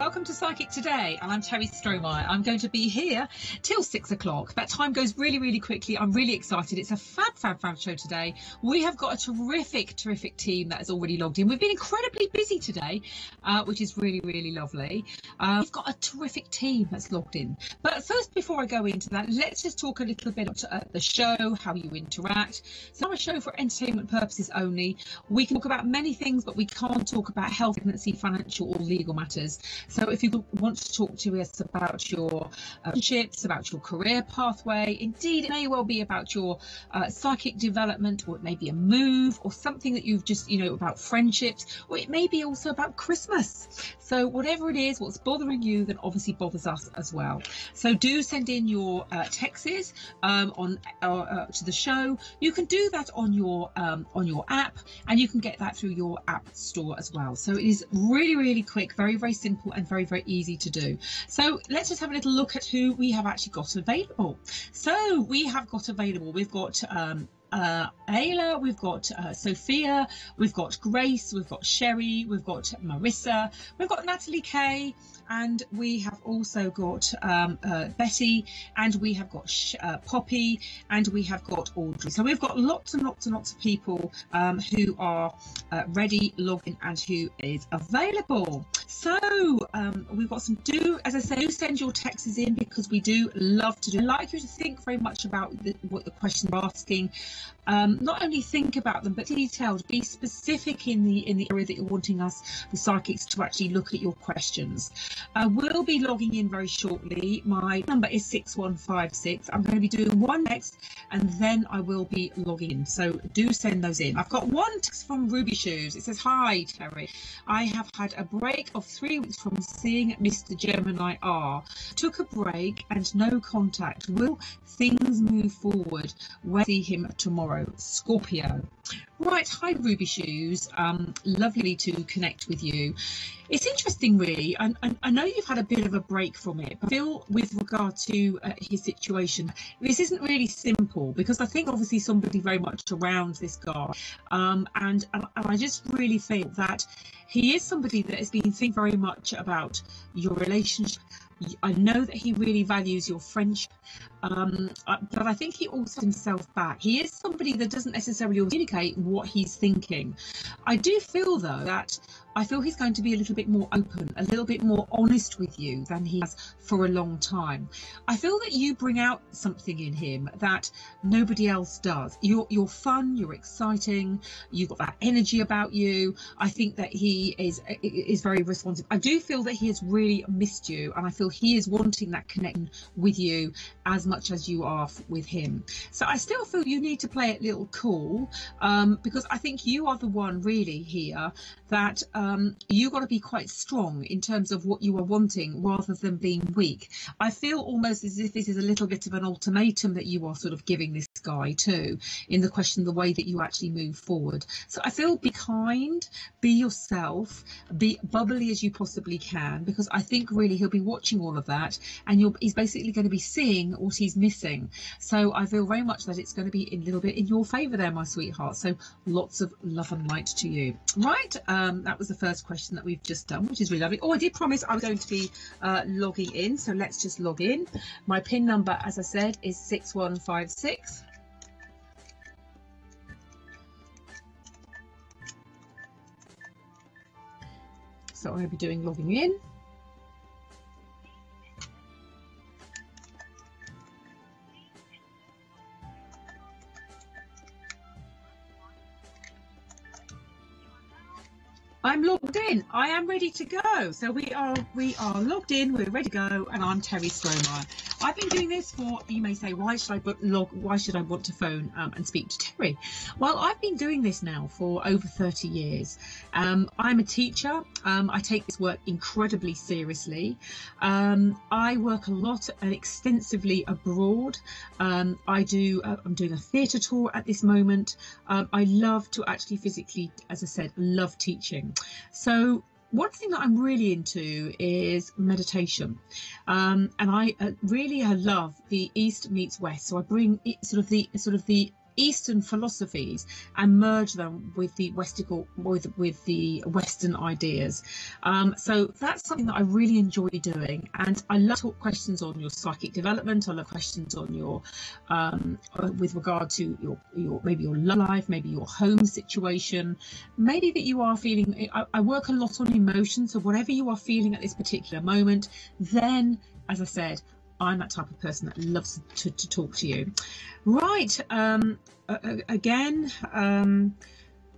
Welcome to Psychic Today, and I'm Terry Strohmeyer. I'm going to be here till 6 o'clock. That time goes really, really quickly. I'm really excited. It's a fab show today. We have got a terrific team that has already logged in. We've been incredibly busy today, which is really, really lovely. We've got a terrific team that's logged in. But first, before I go into that, let's just talk a little bit about the show, how you interact. So I'm a show for entertainment purposes only. We can talk about many things, but we can't talk about health, pregnancy, financial or legal matters. So if you want to talk to us about your relationships, about your career pathway, indeed it may well be about your psychic development, or it may be a move or something that you've just, about friendships, or it may be also about Christmas. So whatever it is, what's bothering you, then obviously bothers us as well. So do send in your texts to the show. You can do that on your app, and you can get that through your app store as well. So it is really, really quick, very, very simple, and very, very easy to do. So let's just have a little look at who we have actually got available. So we have got available, we've got Ayla, we've got Sophia, we've got Grace, we've got Sherry, we've got Marissa, we've got Natalie Kay, and we have also got Betty, and we have got Poppy, and we have got Audrey. So we've got lots and lots of people who are ready, logged in, and who is available. So we've got some, as I say, do send your texts in, because we do love to do. I'd like you to think very much about what the questions are asking. Not only think about them, but detailed, be specific in the area that you're wanting us, the psychics, to actually look at your questions. We'll be logging in very shortly. My number is 6156. I'm going to be doing one next, and then I will be logging in. So do send those in. I've got one text from Ruby Shoes. It says, "Hi Terry, I have had a break of 3 weeks from seeing Mr. Gemini R. Took a break and no contact. Will things move forward? When see him tomorrow? Scorpio." Right, hi Ruby Shoes, lovely to connect with you. It's interesting, really. I know you've had a bit of a break from it, but I feel with regard to his situation, this isn't really simple, because I think obviously somebody very much around this guy, and I just really feel that he is somebody that has been thinking very much about your relationship. I know that he really values your friendship, but I think he also himself back. He is somebody that doesn't necessarily communicate what he's thinking. I do feel, though, that I feel he's going to be a little bit more open, a little bit more honest with you than he has for a long time. I feel that you bring out something in him that nobody else does. You're fun, you're exciting, you've got that energy about you. I think that he is very responsive. I do feel that he has really missed you, and I feel he is wanting that connection with you as much as you are with him. So I still feel you need to play it a little cool, because I think you are the one really here that you got to be quite strong in terms of what you are wanting, rather than being weak. I feel almost as if this is a little bit of an ultimatum that you are sort of giving this guy too, in the question, the way that you actually move forward. So I feel, be kind, be yourself, be bubbly as you possibly can, because I think really he'll be watching all of that, and he's basically going to be seeing what he's missing. So I feel very much that it's going to be a little bit in your favour there, my sweetheart. So lots of love and light to you. Right, that was the first question that we've just done, which is really lovely. Oh, I did promise I was going to be logging in, so let's just log in. My PIN number, as I said, is 6156. So I'll be doing logging in. I'm logged in. I am ready to go. So we are logged in. We're ready to go. And I'm Terry Strohmeyer. I've been doing this for, you may say, why should I want to phone and speak to Terry? Well, I've been doing this now for over 30 years. I'm a teacher. I take this work incredibly seriously. I work a lot and extensively abroad. I'm doing a theatre tour at this moment. I love to actually physically, as I said, love teaching. So one thing that I'm really into is meditation, and I really love the East meets West. So I bring sort of the Eastern philosophies and merge them with the Western ideas. So that's something that I really enjoy doing, and I love to talk questions on your psychic development. I love questions on your with regard to your maybe your love life, maybe your home situation, maybe that you are feeling. I work a lot on emotions, so whatever you are feeling at this particular moment, then, as I said, I'm that type of person that loves to talk to you. Right. Again,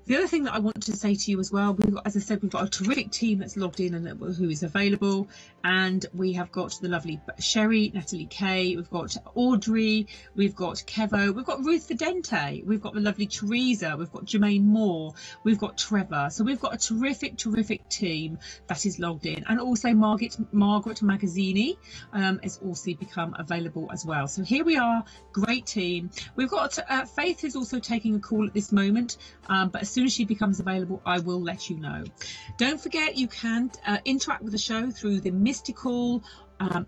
the other thing that I want to say to you as well, as I said, we've got a terrific team that's logged in and who is available, and we have got the lovely Sherry, Natalie Kay, we've got Audrey, we've got Kevo, we've got Ruth Vidente, we've got the lovely Teresa, we've got Jermaine Moore, we've got Trevor. So we've got a terrific team that is logged in, and also Margaret Magazzini has also become available as well. So here we are, great team. We've got Faith is also taking a call at this moment, but as soon as she becomes available, I will let you know. Don't forget, you can interact with the show through the Mystical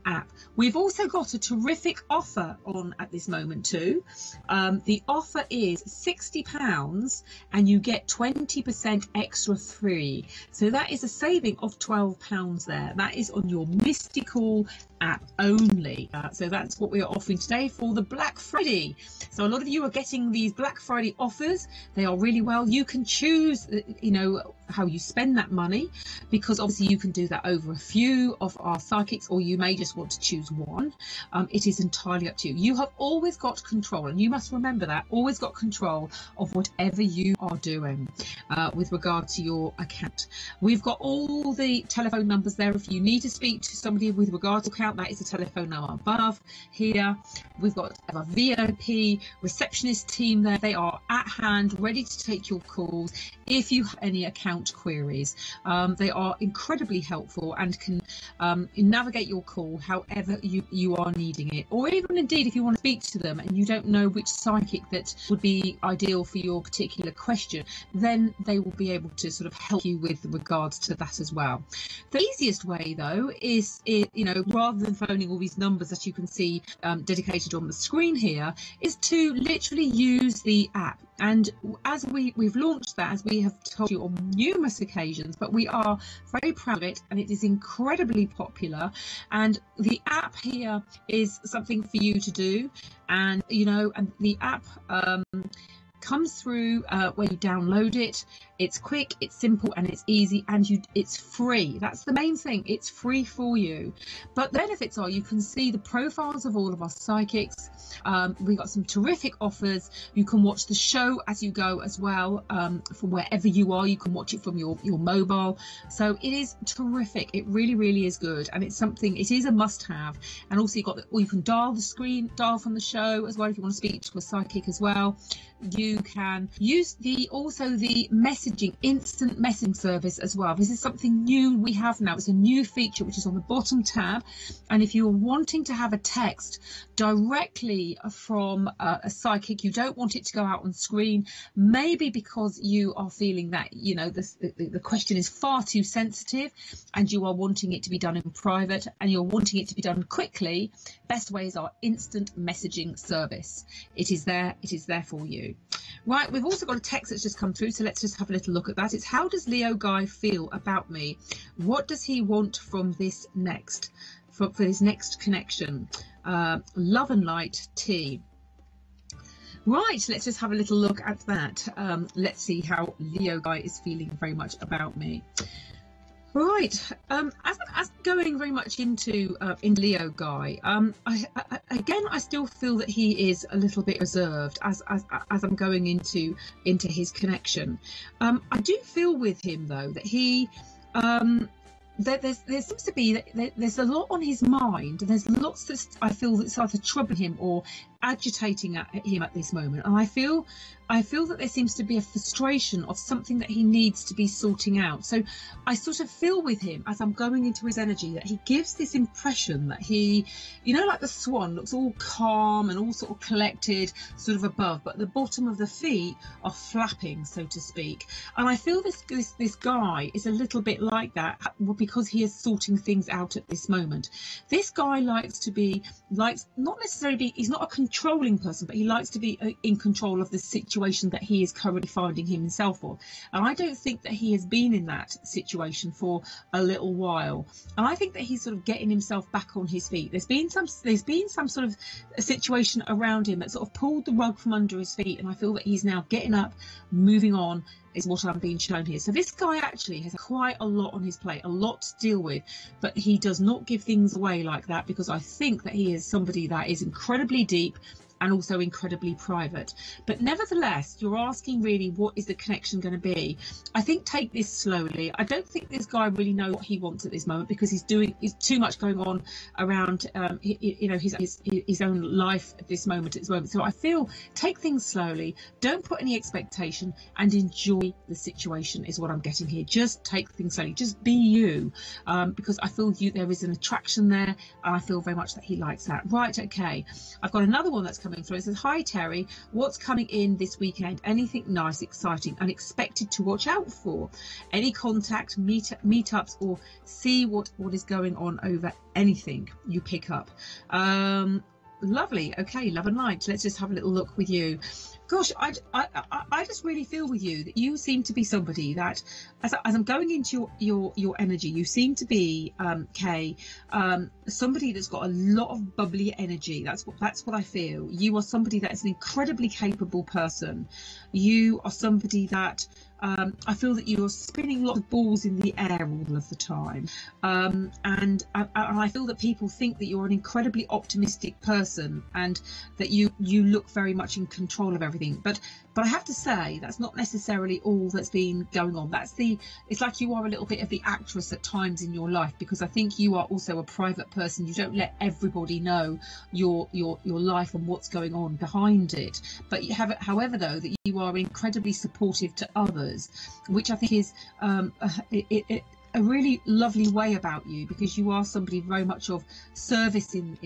app. We've also got a terrific offer on at this moment too. The offer is £60 and you get 20% extra free. So that is a saving of £12 there. That is on your Mystical app only. So that's what we are offering today for the Black Friday. So a lot of you are getting these Black Friday offers. They are really well. You can choose, how you spend that money, because obviously you can do that over a few of our psychics, or you may just want to choose one. It is entirely up to you. You have always got control, and you must remember that, always got control of whatever you are doing with regard to your account. We've got all the telephone numbers there. If you need to speak to somebody with regard to account, that is the telephone number above here. We've got a VIP receptionist team there. They are at hand, ready to take your calls if you have any account queries. They are incredibly helpful and can navigate your call however you are needing it, or even indeed if you want to speak to them and you don't know which psychic that would be ideal for your particular question, then they will be able to sort of help you with regards to that as well. The easiest way though is, rather than phoning all these numbers that you can see dedicated on the screen here, is to literally use the app. And as we've launched that, as we have told you on numerous occasions, but we are very proud of it, and it is incredibly popular. And the app here is something for you to do, and and the app comes through when you download it. It's quick, it's simple, and it's easy, and it's free. That's the main thing. It's free for you. But the benefits are you can see the profiles of all of our psychics. We've got some terrific offers. You can watch the show as you go as well, from wherever you are. You can watch it from your mobile. So it is terrific. It really, really is good, and it is a must-have. And also you can dial from the show as well if you want to speak to a psychic as well. You can use the instant messaging service as well. This is something new we have now. It's a new feature which is on the bottom tab, and if you're wanting to have a text directly from a psychic, you don't want it to go out on screen, maybe because you are feeling that the question is far too sensitive and you are wanting it to be done in private and you're wanting it to be done quickly, best way is our instant messaging service. It is there for you. Right, we've also got a text that's just come through, so let's just have a little look at that. It's, how does Leo Guy feel about me? What does he want from this next, for his next connection? Love and light, T. Right, let's just have a little look at that. Let's see how Leo Guy is feeling very much about me. Right, as going very much into Leo Guy, I still feel that he is a little bit reserved as I'm going into his connection. I do feel with him though that he there seems to be there's a lot on his mind. There's lots that I feel that's either troubling him or agitating him at this moment, and I feel that there seems to be a frustration of something that he needs to be sorting out. So I sort of feel with him as I'm going into his energy that he gives this impression that he, like the swan, looks all calm and all sort of collected sort of above, but the bottom of the feet are flapping, so to speak. And I feel this guy is a little bit like that because he is sorting things out at this moment. This guy likes not necessarily he's not a controlling person, but he likes to be in control of the situation that he is currently finding himself in. And I don't think that he has been in that situation for a little while. And I think that he's sort of getting himself back on his feet. There's been some sort of a situation around him that sort of pulled the rug from under his feet, and I feel that he's now getting up, moving on, is what I'm being shown here. So this guy actually has quite a lot on his plate, a lot to deal with, but he does not give things away like that, because I think that he is somebody that is incredibly deep and also incredibly private. But nevertheless, you're asking really, what is the connection going to be? I think take this slowly. I don't think this guy really knows what he wants at this moment, because he's too much going on around his own life at this moment. So I feel, take things slowly, don't put any expectation, and enjoy the situation is what I'm getting here. Just take things slowly, just be you, because I feel there is an attraction there, and I feel very much that he likes that. Right, okay, I've got another one that's coming through. It says, hi Terry, what's coming in this weekend? Anything nice, exciting, unexpected to watch out for? Any contact, meetups, or see what is going on over anything you pick up? Lovely. Okay, love and light. Let's just have a little look with you. Gosh, I just really feel with you that you seem to be somebody that, as I'm going into your energy, you seem to be, Kay, somebody that's got a lot of bubbly energy. That's what I feel. You are somebody that is an incredibly capable person. You are somebody that, I feel that you are spinning lots of balls in the air all of the time, and I feel that people think that you're an incredibly optimistic person, and that you look very much in control of everything. But I have to say, that's not necessarily all that's been going on. It's like you are a little bit of the actress at times in your life, because I think you are also a private person. You don't let everybody know your life and what's going on behind it. But you have, however, though, that you are incredibly supportive to others, which I think is a really lovely way about you, because you are somebody very much of service in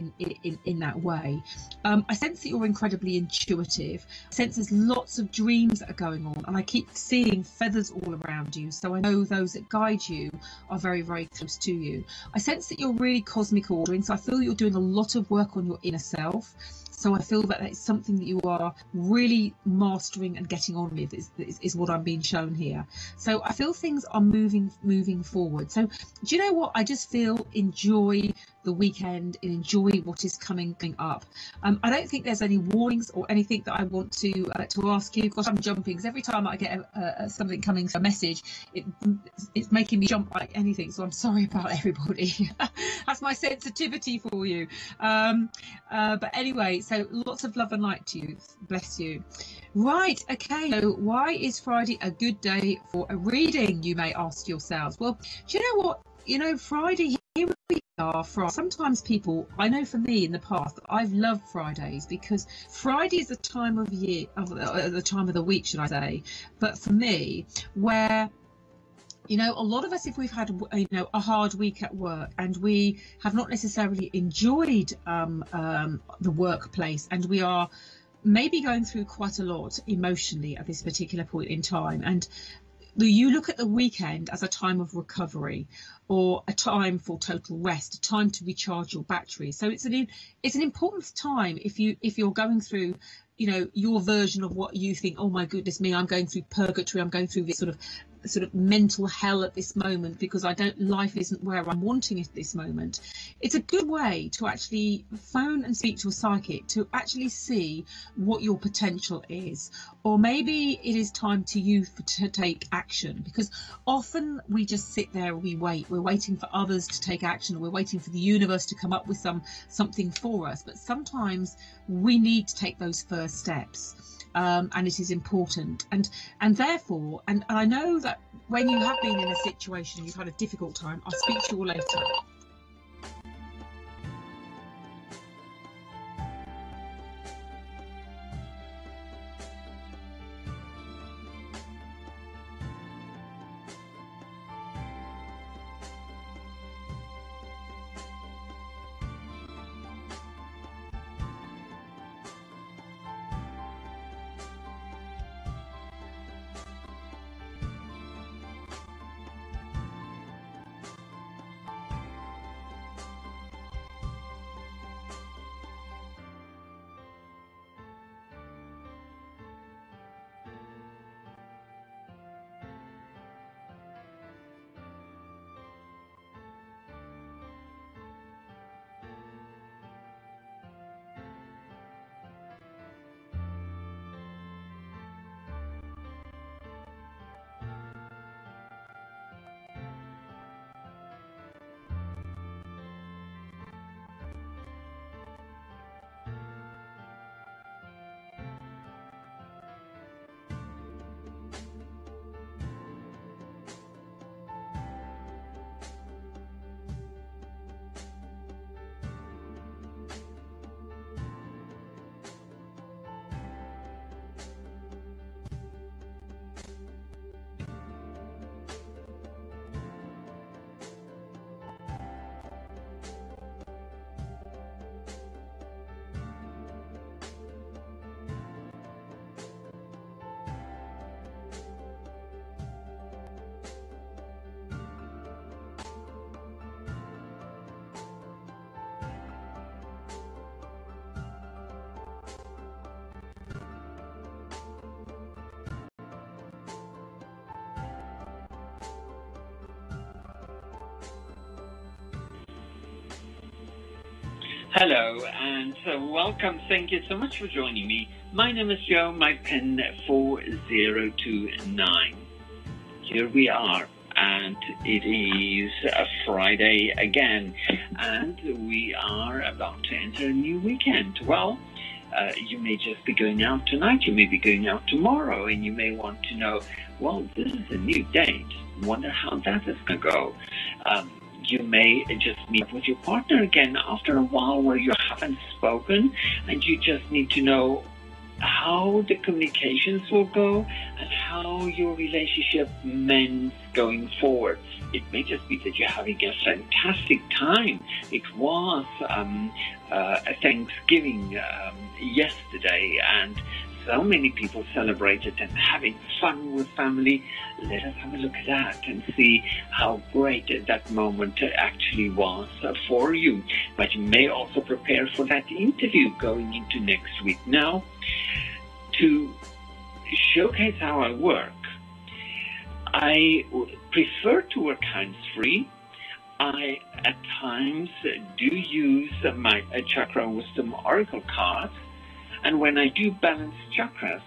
that way. I sense that you're incredibly intuitive. I sense there's lots of dreams that are going on, and I keep seeing feathers all around you, so I know those that guide you are very, very close to you. I sense that you're really cosmic ordering, so I feel you're doing a lot of work on your inner self. So I feel that it's something that you are really mastering and getting on with, is what I'm being shown here. So I feel things are moving forward. So do you know what? I just feel, enjoy the weekend and enjoy what is coming up. I don't think there's any warnings or anything that I want to ask you. Gosh, I'm jumping, because every time I get something coming, a message, it's making me jump like anything. So I'm sorry about everybody. That's my sensitivity for you. But anyway, so lots of love and light to you. Bless you. Right, okay, so why is Friday a good day for a reading, you may ask yourselves? Well, do you know what? Friday, here we are. Sometimes people, I know for me in the past, I've loved Fridays, because Friday is the time of year, the time of the week, should I say, but for me, where a lot of us, if we've had a hard week at work and we have not necessarily enjoyed the workplace, and we are maybe going through quite a lot emotionally at this particular point in time, and you look at the weekend as a time of recovery, or a time for total rest, a time to recharge your battery. So it's an important time if you're going through your version of what you think, oh my goodness me, I'm going through purgatory, I'm going through this sort of mental hell at this moment, because life isn't where I'm wanting it at this moment. It's a good way to actually phone and speak to a psychic to actually see what your potential is, or maybe it is time to take action, because often we just sit there and we're waiting for others to take action, or we're waiting for the universe to come up with something for us. But sometimes we need to take those first steps. And it is important, and therefore, and I know that when you have been in a situation, you've had a difficult time. I'll speak to you all later. Hello and welcome. Thank you so much for joining me. My name is Joe, my pen 4029. Here we are, and it is a Friday again, and we are about to enter a new weekend. Well, you may just be going out tonight, you may be going out tomorrow, and you may want to know, well, this is a new date. Wonder how that is going to go. You may just meet with your partner again after a while where you haven't spoken, and you just need to know how the communications will go and how your relationship mends going forward. It may just be that you're having a fantastic time. It was a Thanksgiving yesterday, and so many people celebrated and having fun with family. Let us have a look at that and see how great that moment actually was for you. But you may also prepare for that interview going into next week. Now, to showcase how I work, I prefer to work hands-free. I, at times, do use my Chakra Wisdom Oracle cards. And when I do balance chakras,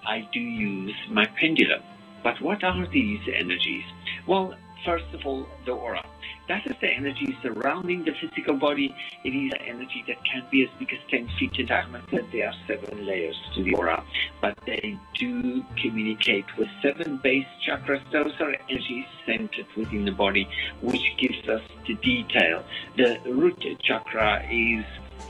I do use my pendulum. But what are these energies? Well, first of all, the aura. That is the energy surrounding the physical body. It is an energy that can be as big as 10 feet in diameter. There are 7 layers to the aura, but they do communicate with 7 base chakras. Those are energies centered within the body, which gives us the detail. The root chakra is,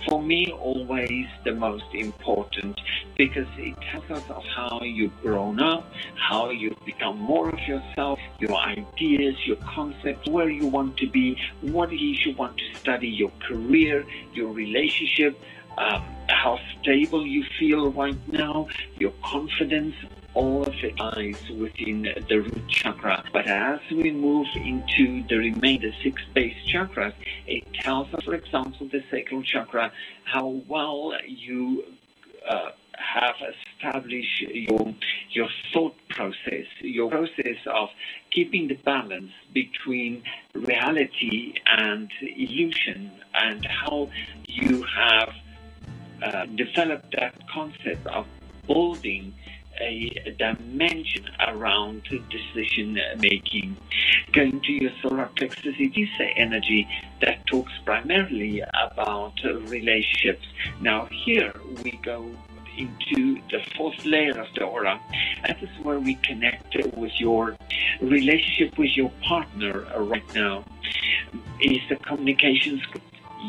for me, always the most important, because it tells us of how you've grown up, how you've become more of yourself, your ideas, your concepts, where you want to be, what it is you want to study, your career, your relationship, how stable you feel right now, your confidence. All of it lies within the root chakra. But as we move into the remainder 6 base chakras, it tells us, for example, the sacral chakra, how well you have established your thought process, your process of keeping the balance between reality and illusion, and how you have developed that concept of building a dimension around decision making. Going to your solar plexus, it is the energy that talks primarily about relationships. Now here we go into the 4th layer of the aura. That is where we connect with your relationship with your partner right now. Is the communications good?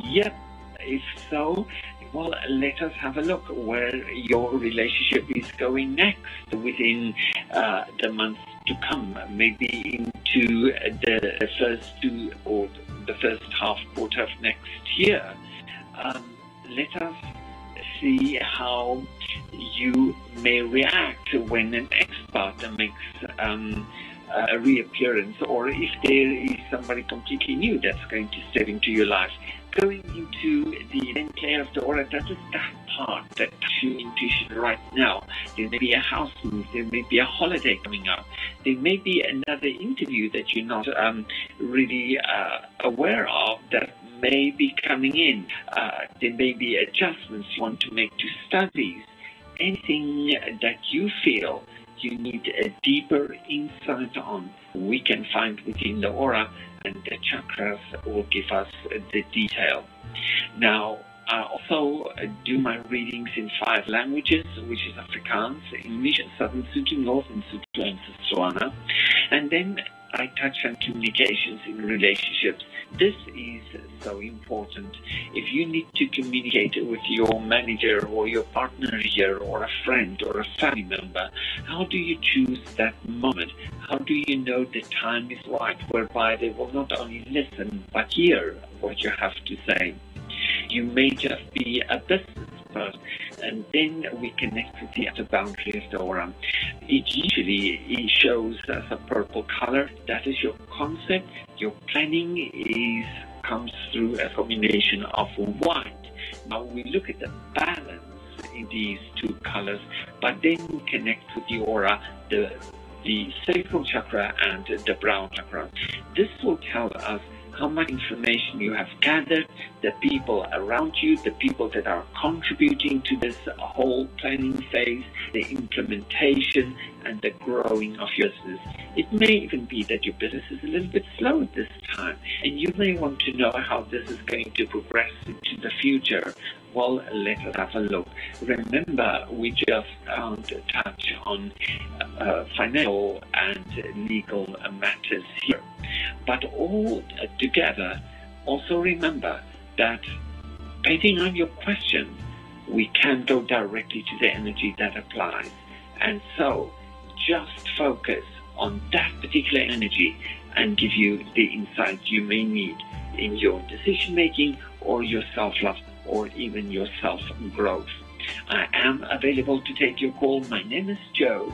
Yep. If so, well, let us have a look where your relationship is going next within the months to come, maybe into the first 2 or the first half quarter of next year. Let us see how you may react when an ex-partner makes a reappearance, or if there is somebody completely new that's going to step into your life. Going into the 10th layer of the aura, that is that part that touches your intuition right now. There may be a house move, there may be a holiday coming up, there may be another interview that you're not really aware of that may be coming in. There may be adjustments you want to make to studies. Anything that you feel you need a deeper insight on, we can find within the aura, and the chakras will give us the detail. Now, I also do my readings in 5 languages, which is Afrikaans, English, Southern Sotho, Northern Sotho, and Setswana. And then I touch on communications in relationships. This is so important. If you need to communicate with your manager or your partner here, or a friend or a family member, how do you choose that moment? How do you know the time is right, whereby they will not only listen but hear what you have to say? You may just be a business person, and then we connect with the outer boundary of the aura. It usually shows as a purple color. That is your concept. Your planning comes through a combination of white. Now we look at the balance in these 2 colors, but then we connect with the aura, the sacral chakra and the brown chakra. This will tell us how much information you have gathered, the people around you, the people that are contributing to this whole planning phase, the implementation and the growing of your business. It may even be that your business is a little bit slow at this time, and you may want to know how this is going to progress into the future. Well, let us have a look. Remember, we just can't touch on financial and legal matters here. But all together, also remember that depending on your question, we can go directly to the energy that applies. And so just focus on that particular energy and give you the insight you may need in your decision making or your self-love or even your self-growth. I am available to take your call. My name is Joe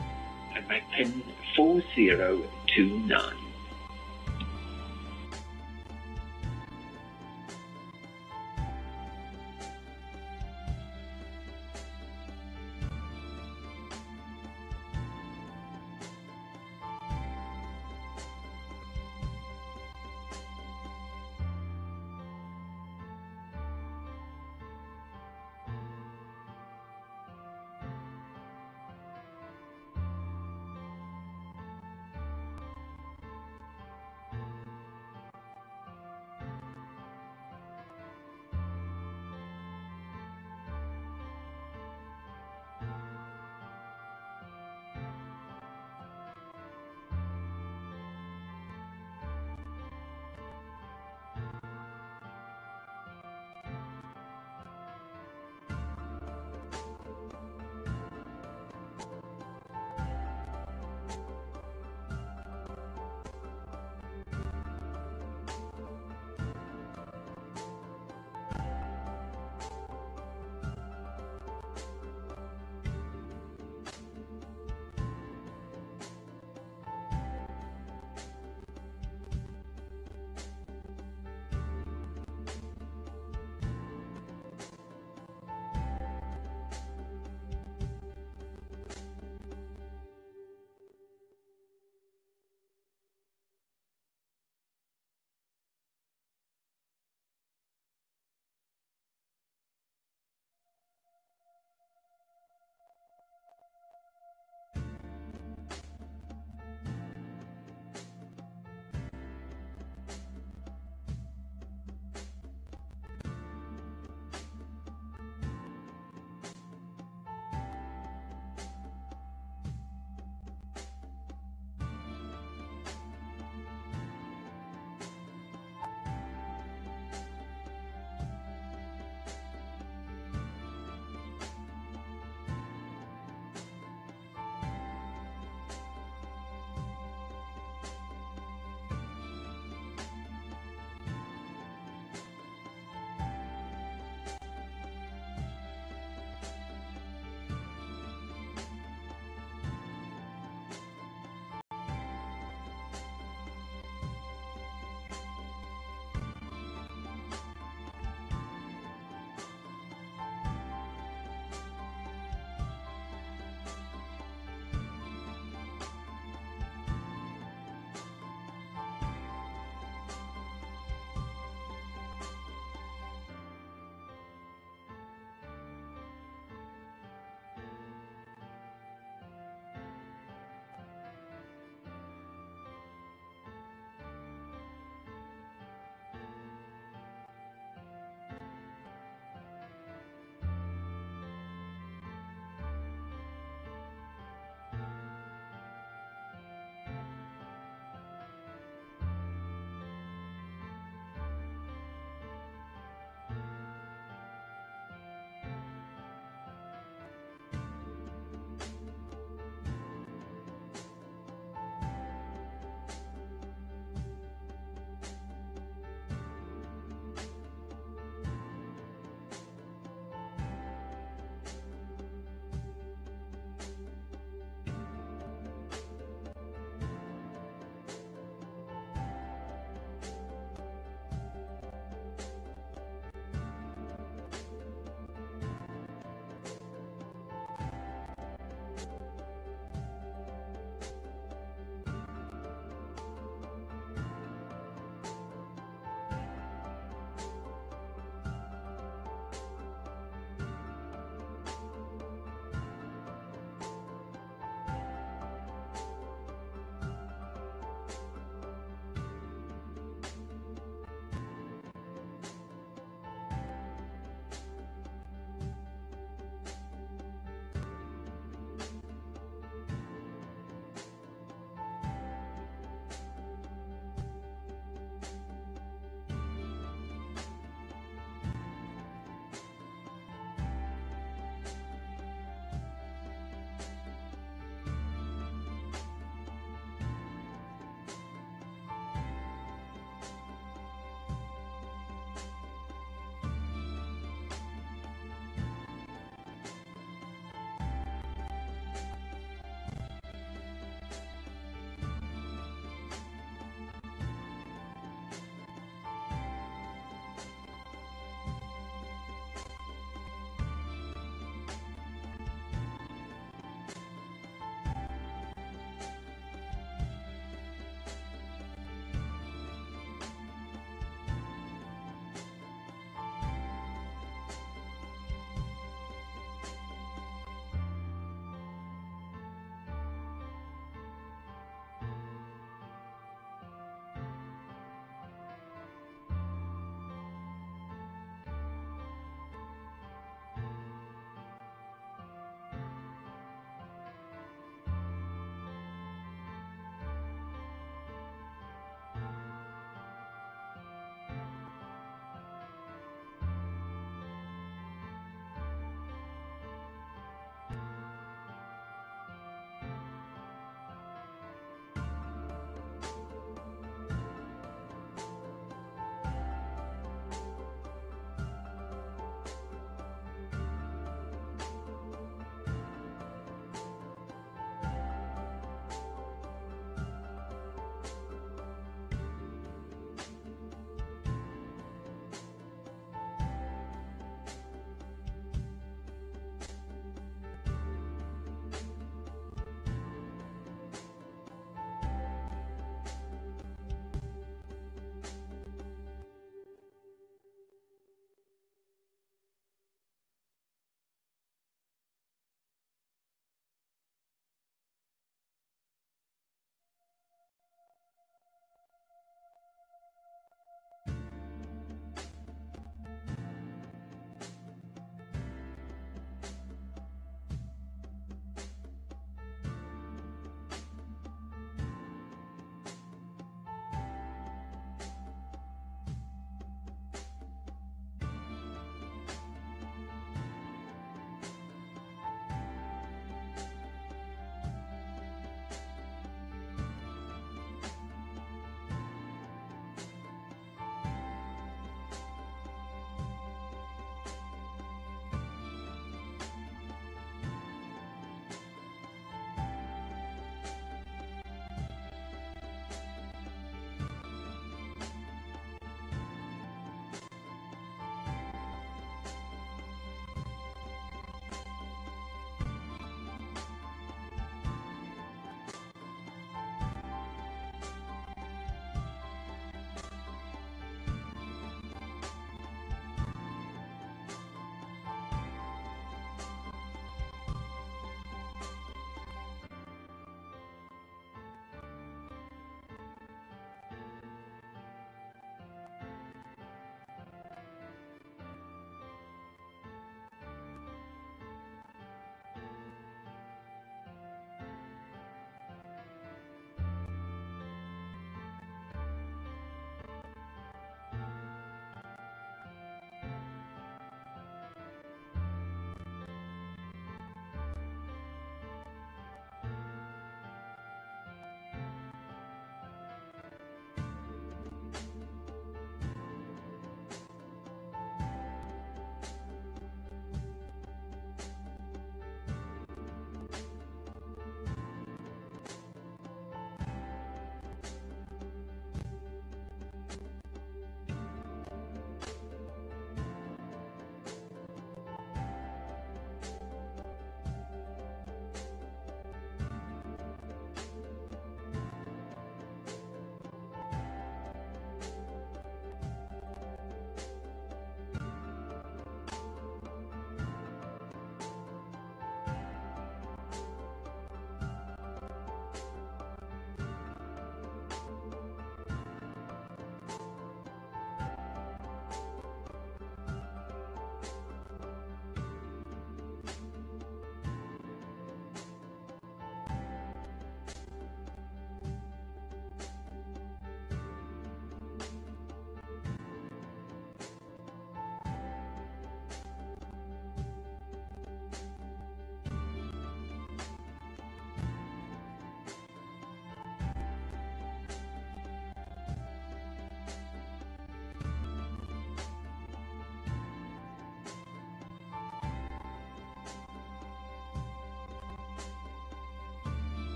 and my PIN 4029.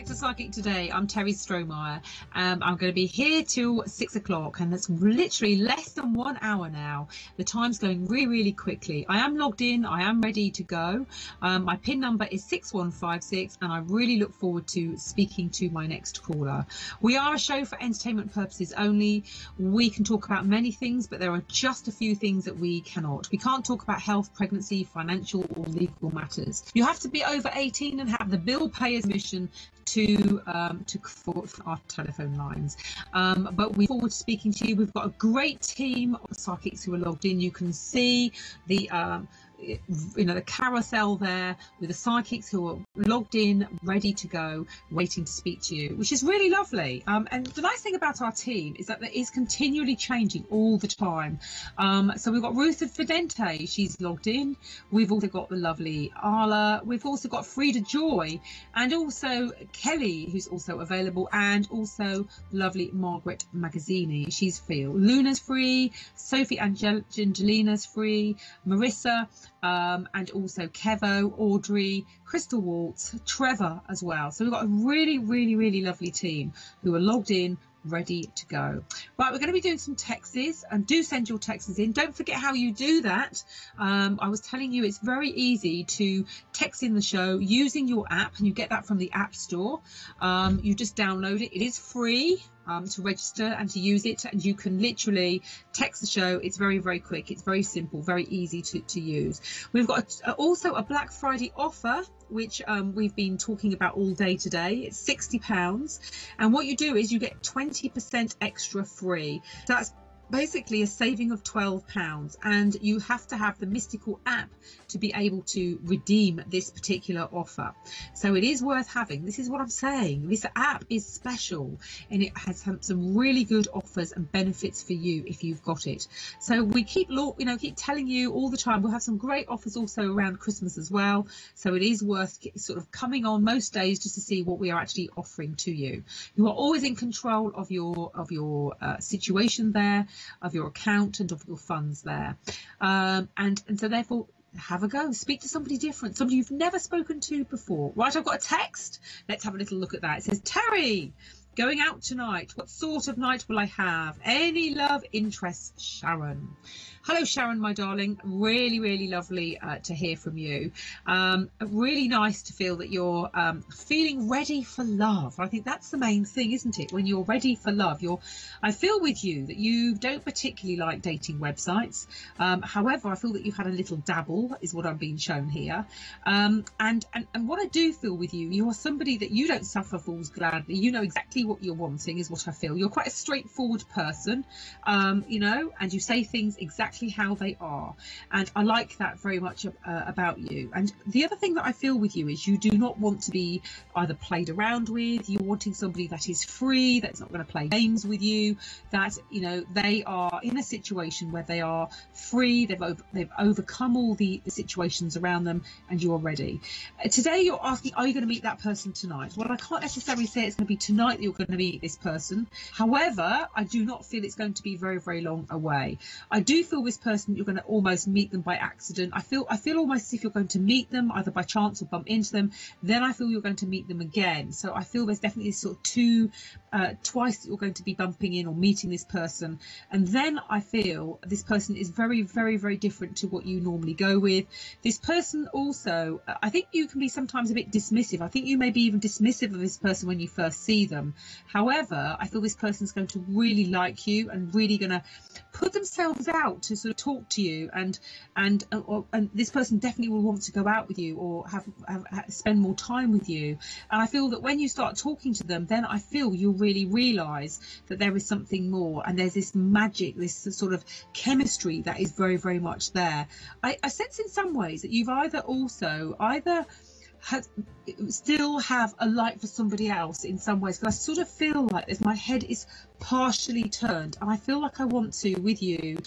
to Psychic Today. I'm Terry Strohmeyer. I'm going to be here till 6 o'clock, and that's literally less than 1 hour now. The time's going really, really quickly. I am logged in. I am ready to go. My PIN number is 6156, and I really look forward to speaking to my next caller. We are a show for entertainment purposes only. We can talk about many things, but there are just a few things that we cannot. We can't talk about health, pregnancy, financial or legal matters. You have to be over 18 and have the bill payer's mission to for our telephone lines, but we look forward to speaking to you. We've got a great team of psychics who are logged in. You can see the the carousel there with the psychics who are logged in, ready to go, waiting to speak to you, which is really lovely. And the nice thing about our team is that it is continually changing all the time. So we've got Ruth Fidente, she's logged in. We've also got the lovely Arla. We've also got Frida Joy, and also Kelly, who's also available, and also lovely Margaret Magazzini. She's free. Luna's free. Sophie Angelina's free. Marissa. And also Kevo, Audrey, Crystal Waltz, Trevor as well. So we've got a really, really, really lovely team who are logged in, ready to go. Right, we're going to be doing some texts, and do send your texts in. Don't forget how you do that. I was telling you it's very easy to text in the show using your app, and you get that from the App Store. You just download it. It is free to register and to use it, and you can literally text the show. It's very, very quick. It's very simple, very easy to use. We've got also a Black Friday offer, which we've been talking about all day today. It's £60, and what you do is you get 20% extra free. That's basically a saving of £12, and you have to have the Mystical app to be able to redeem this particular offer. So it is worth having. This is what I'm saying. This app is special, and it has some really good offers and benefits for you if you've got it. So we keep telling you all the time. We'll have some great offers also around Christmas as well. So it is worth sort of coming on most days just to see what we are actually offering to you. You are always in control of your situation there, of your account and of your funds there, and so therefore have a go. Speak to somebody different, somebody you've never spoken to before. Right, I've got a text. Let's have a little look at that. It says, Terry, going out tonight, what sort of night will I have? Any love interests, Sharon? Hello, Sharon, my darling. Really, really lovely to hear from you. Really nice to feel that you're feeling ready for love. I think that's the main thing, isn't it? When you're ready for love, I feel with you that you don't particularly like dating websites. However, I feel that you've had a little dabble, is what I'm being shown here. And what I do feel with you, you are somebody that you don't suffer fools gladly. You know exactly what you're wanting, is what I feel. You're quite a straightforward person, and you say things exactly how they are, and I like that very much about you. And the other thing that I feel with you is you do not want to be either played around with. You're wanting somebody that is free, that's not going to play games with you, that they are in a situation where they are free, they've overcome all the situations around them, and you are ready. Today you're asking, are you going to meet that person tonight? Well, I can't necessarily say it's going to be tonight that you're going to meet this person. However, I do not feel it's going to be very, very long away. I do feel this person, you're going to almost meet them by accident. I feel almost as if you're going to meet them either by chance or bump into them, then I feel you're going to meet them again. So I feel there's definitely sort of twice that you're going to be bumping in or meeting this person, and then I feel this person is very, very, very different to what you normally go with. This person also, I think you can be sometimes a bit dismissive. I think you may be even dismissive of this person when you first see them. However, I feel this person's going to really like you and really going to put themselves out to sort of talk to you, and this person definitely will want to go out with you or spend more time with you. And I feel that when you start talking to them, then I feel you'll really realise that there is something more, and there's this magic, this sort of chemistry that is very, very much there. I sense in some ways that you've either still have a light for somebody else in some ways, but I sort of feel like my head is partially turned, and I feel like I want to, with you,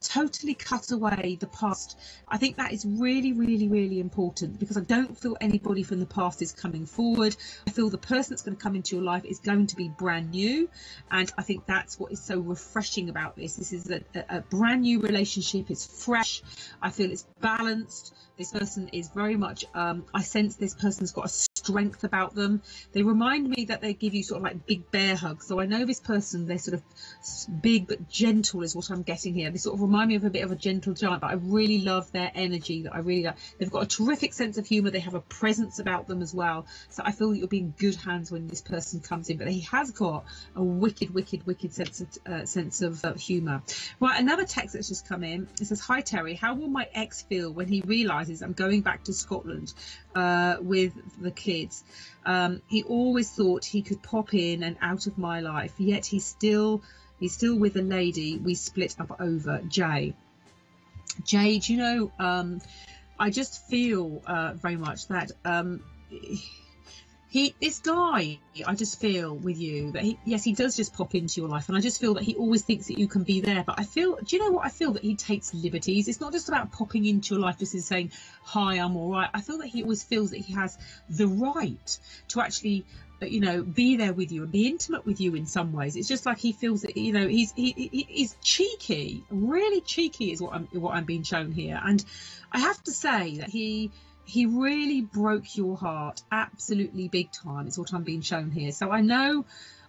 totally cut away the past. I think that is really, really, really important, because I don't feel anybody from the past is coming forward. I feel the person that's going to come into your life is going to be brand new, and I think that's what is so refreshing about this. This is a brand new relationship. It's fresh. I feel it's balanced. This person is very much, I sense this person's got a strength about them. They remind me that they give you sort of like big bear hugs. So I know this person, they're sort of big but gentle is what I'm getting here. They sort of remind me of a bit of a gentle giant, but I really love their energy. That I really like. They've got a terrific sense of humour. They have a presence about them as well. So I feel that you'll be in good hands when this person comes in. But he has got a wicked sense of humour. Right, another text that's just come in. It says, "Hi Terry, how will my ex feel when he realises I'm going back to Scotland with the kids? He always thought he could pop in and out of my life, yet he's still with a lady we split up over. Jay." Jay, do you know, I just feel very much that this guy, I just feel with you that he does just pop into your life, and I just feel that he always thinks that you can be there. But I feel, do you know what? I feel that he takes liberties. It's not just about popping into your life, just in saying, "Hi, I'm all right." I feel that he always feels that he has the right to actually, you know, be there with you and be intimate with you in some ways. It's just like he feels that, you know, he's cheeky, really cheeky is what I'm being shown here. And I have to say that he really broke your heart absolutely big time is what I'm being shown here. So I know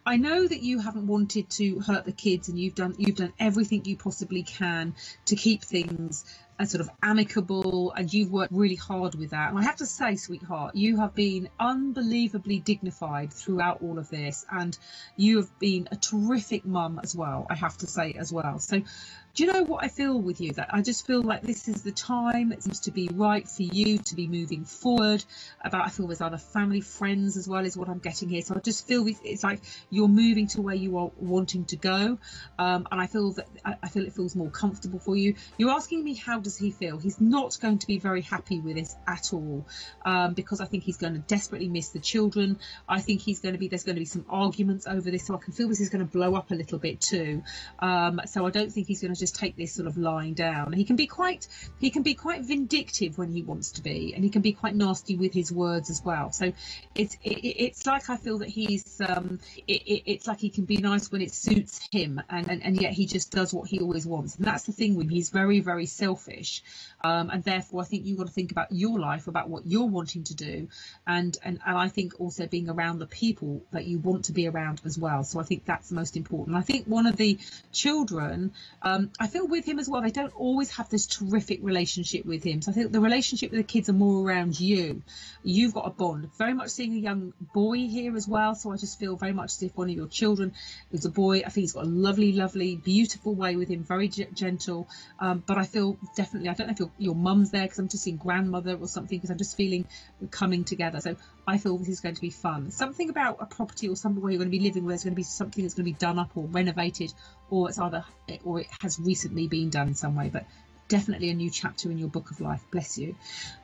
that you haven't wanted to hurt the kids, and you've done everything you possibly can to keep things sort of amicable, and you've worked really hard with that. And I have to say, sweetheart, you have been unbelievably dignified throughout all of this, and you have been a terrific mum as well, I have to say as well. So do you know what I feel with you? That I just feel like this is the time. It seems to be right for you to be moving forward. I feel there's other family, friends as well is what I'm getting here. So I just feel it's like you're moving to where you are wanting to go, and I feel it feels more comfortable for you. You're asking me, how does he feel? He's not going to be very happy with this at all, because I think he's going to desperately miss the children. I think there's going to be some arguments over this, so I can feel this is going to blow up a little bit too. So I don't think he's going to just take this sort of lying down. He can be quite vindictive when he wants to be, and he can be quite nasty with his words as well. So it's like I feel that he's it's like he can be nice when it suits him, and yet he just does what he always wants. And that's the thing with him. He's very, very selfish, and therefore I think you've got to think about your life, about what you're wanting to do, and I think also being around the people that you want to be around as well. So I think that's the most important. I think one of the children, I feel with him as well, they don't always have this terrific relationship with him. So I think the relationship with the kids are more around you. You've got a bond. Very much seeing a young boy here as well. So I just feel very much as if one of your children is a boy. I think he's got a lovely, lovely, beautiful way with him, very gentle. But I feel definitely, I don't know if your mum's there, because I'm just seeing grandmother or something, because I'm just feeling coming together. So I feel this is going to be fun. Something about a property or somewhere you're going to be living where there's going to be something that's going to be done up or renovated, or it has recently been done in some way, but definitely a new chapter in your book of life. Bless you.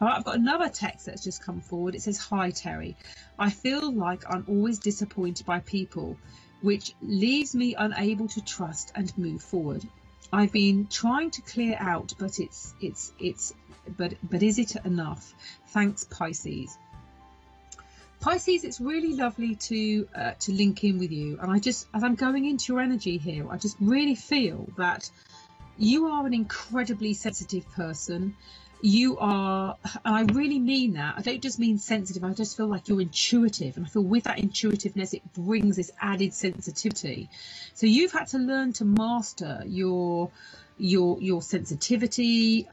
All right, I've got another text that's just come forward. It says, "Hi Terry, I feel like I'm always disappointed by people, which leaves me unable to trust and move forward. I've been trying to clear out, but is it enough? Thanks, Pisces." Pisces, it's really lovely to link in with you, and as I'm going into your energy here, I just really feel that you are an incredibly sensitive person. You are, and I really mean that. I don't just mean sensitive, I just feel like you're intuitive, and I feel with that intuitiveness it brings this added sensitivity. So you've had to learn to master your sensitivity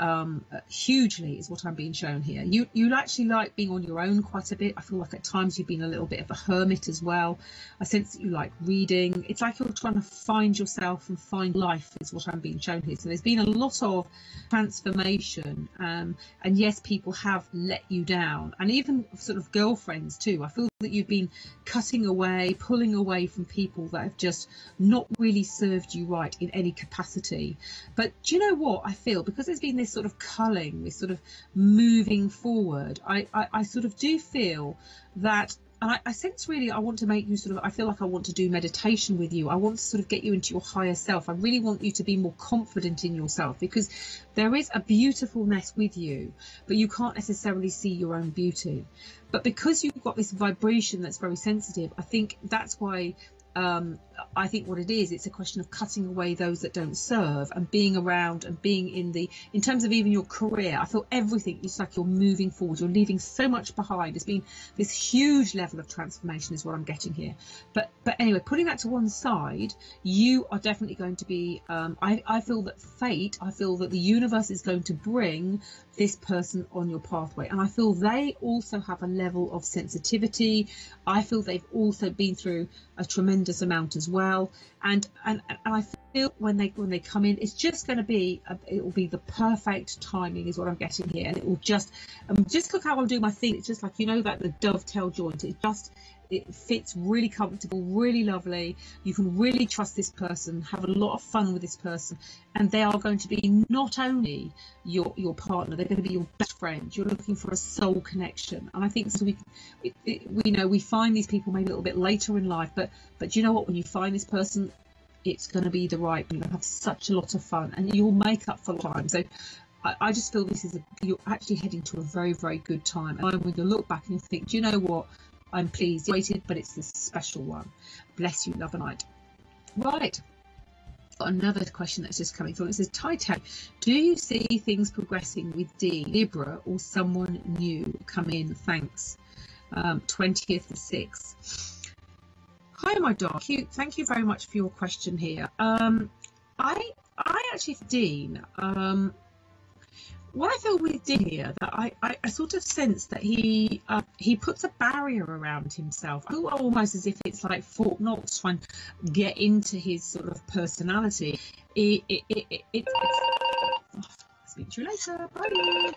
hugely is what I'm being shown here. You actually like being on your own quite a bit. I feel like at times you've been a little bit of a hermit as well. I sense that you like reading. It's like you're trying to find yourself and find life is what I'm being shown here. So there's been a lot of transformation, and yes, people have let you down, and even sort of girlfriends too. I feel that you've been cutting away, pulling away from people that have just not really served you right in any capacity. But do you know what I feel? Because there's been this sort of culling, this sort of moving forward, I sort of do feel that, and I sense really I want to make you I feel like I want to do meditation with you. I want to sort of get you into your higher self. I really want you to be more confident in yourself, because there is a beautifulness with you, but you can't necessarily see your own beauty. But because you've got this vibration that's very sensitive, I think that's why I think what it is, it's a question of cutting away those that don't serve and being around and being in terms of even your career. I feel everything is like you're moving forward. You're leaving so much behind. There's been this huge level of transformation is what I'm getting here. But anyway, putting that to one side, you are definitely going to be, I feel that fate, I feel that the universe is going to bring this person on your pathway. And I feel they also have a level of sensitivity. I feel they've also been through a tremendous amount as well. And I feel when they come in, it's just going to be, it will be the perfect timing is what I'm getting here. And it will just look how I'm doing my thing. It's just like, like the dovetail joint. It fits really comfortable, really lovely. You can really trust this person, have a lot of fun with this person, and they are going to be not only your partner, they're going to be your best friend. You're looking for a soul connection, and I think so we find these people maybe a little bit later in life, but you know what? When you find this person, it's going to be the right one. You'll have such a lot of fun, and you'll make up for time. So I just feel you're actually heading to a very, very good time, and when you look back and you think, do you know what? I'm pleased, waited, but it's this special one. Bless you, love and light. Right. Got another question that's just coming through. It says, Titan, do you see things progressing with D, Libra, or someone new come in? Thanks. 20th of 6th. Hi, my dog. Thank you very much for your question here. I actually, Dean, what I feel with Dean here, that I sort of sense that he puts a barrier around himself. I feel almost as if it's like Fort Knox trying to get into his sort of personality. I'll speak to you later. Bye.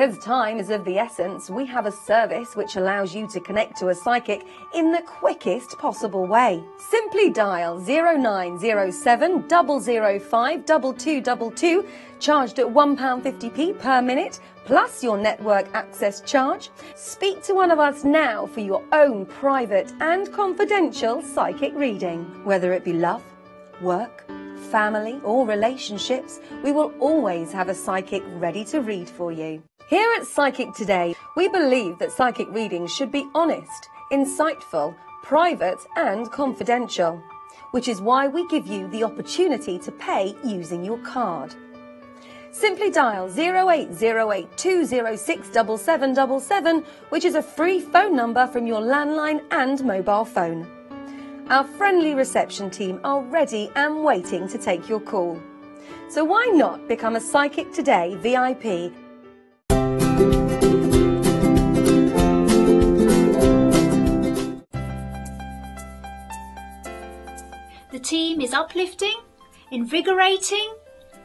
Because time is of the essence, we have a service which allows you to connect to a psychic in the quickest possible way. Simply dial 0907 005 2222, charged at £1.50p per minute, plus your network access charge. Speak to one of us now for your own private and confidential psychic reading. Whether it be love, work, family or relationships, we will always have a psychic ready to read for you. Here at Psychic Today, we believe that psychic readings should be honest, insightful, private and confidential, which is why we give you the opportunity to pay using your card. Simply dial 0808 206 7777, which is a free phone number from your landline and mobile phone. Our friendly reception team are ready and waiting to take your call. So why not become a Psychic Today VIP? The team is uplifting, invigorating,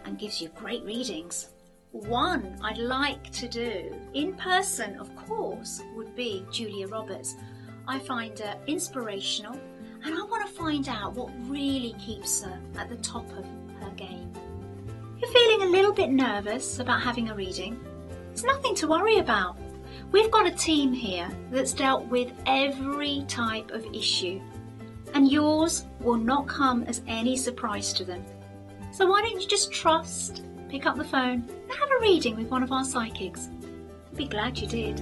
and gives you great readings. One I'd like to do in person, of course, would be Julia Roberts. I find her inspirational, and I want to find out what really keeps her at the top of her game. You're feeling a little bit nervous about having a reading? It's nothing to worry about. We've got a team here that's dealt with every type of issue, and yours will not come as any surprise to them. So why don't you just trust, pick up the phone and have a reading with one of our psychics? I'd be glad you did.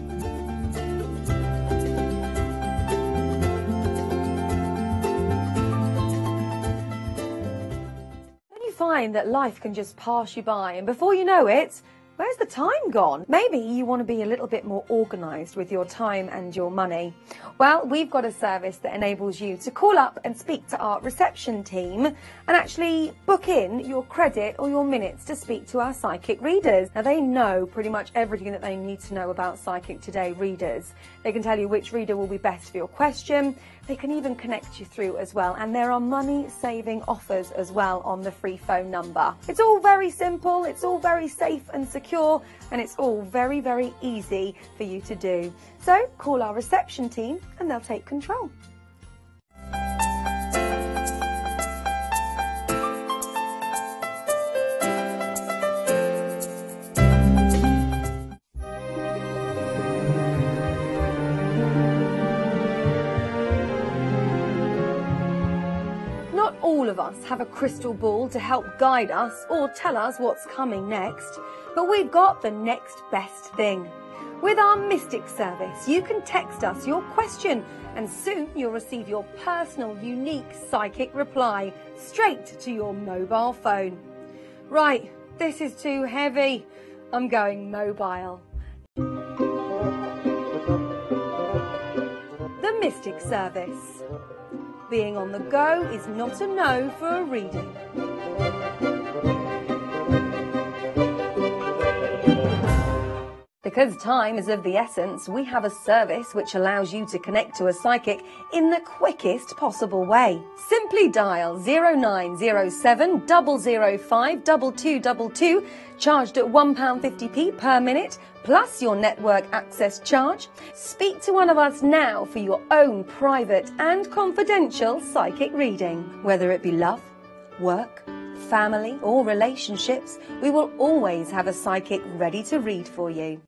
Don't you find that life can just pass you by and before you know it, where's the time gone? Maybe you want to be a little bit more organised with your time and your money. Well, we've got a service that enables you to call up and speak to our reception team and actually book in your credit or your minutes to speak to our psychic readers. Now, they know pretty much everything that they need to know about Psychic Today readers. They can tell you which reader will be best for your question. They can even connect you through as well. And there are money-saving offers as well on the free phone number. It's all very simple, it's all very safe and secure, and it's all very, very easy for you to do. So call our reception team and they'll take control. Not all of us have a crystal ball to help guide us or tell us what's coming next, but we've got the next best thing. With our Mystic service, you can text us your question and soon you'll receive your personal, unique psychic reply straight to your mobile phone. Right, this is too heavy. I'm going mobile. The Mystic service. Being on the go is not a no for a reading. Because time is of the essence, we have a service which allows you to connect to a psychic in the quickest possible way. Simply dial 0907 005 2222, charged at £1.50p per minute, plus your network access charge. Speak to one of us now for your own private and confidential psychic reading. Whether it be love, work, family or relationships, we will always have a psychic ready to read for you.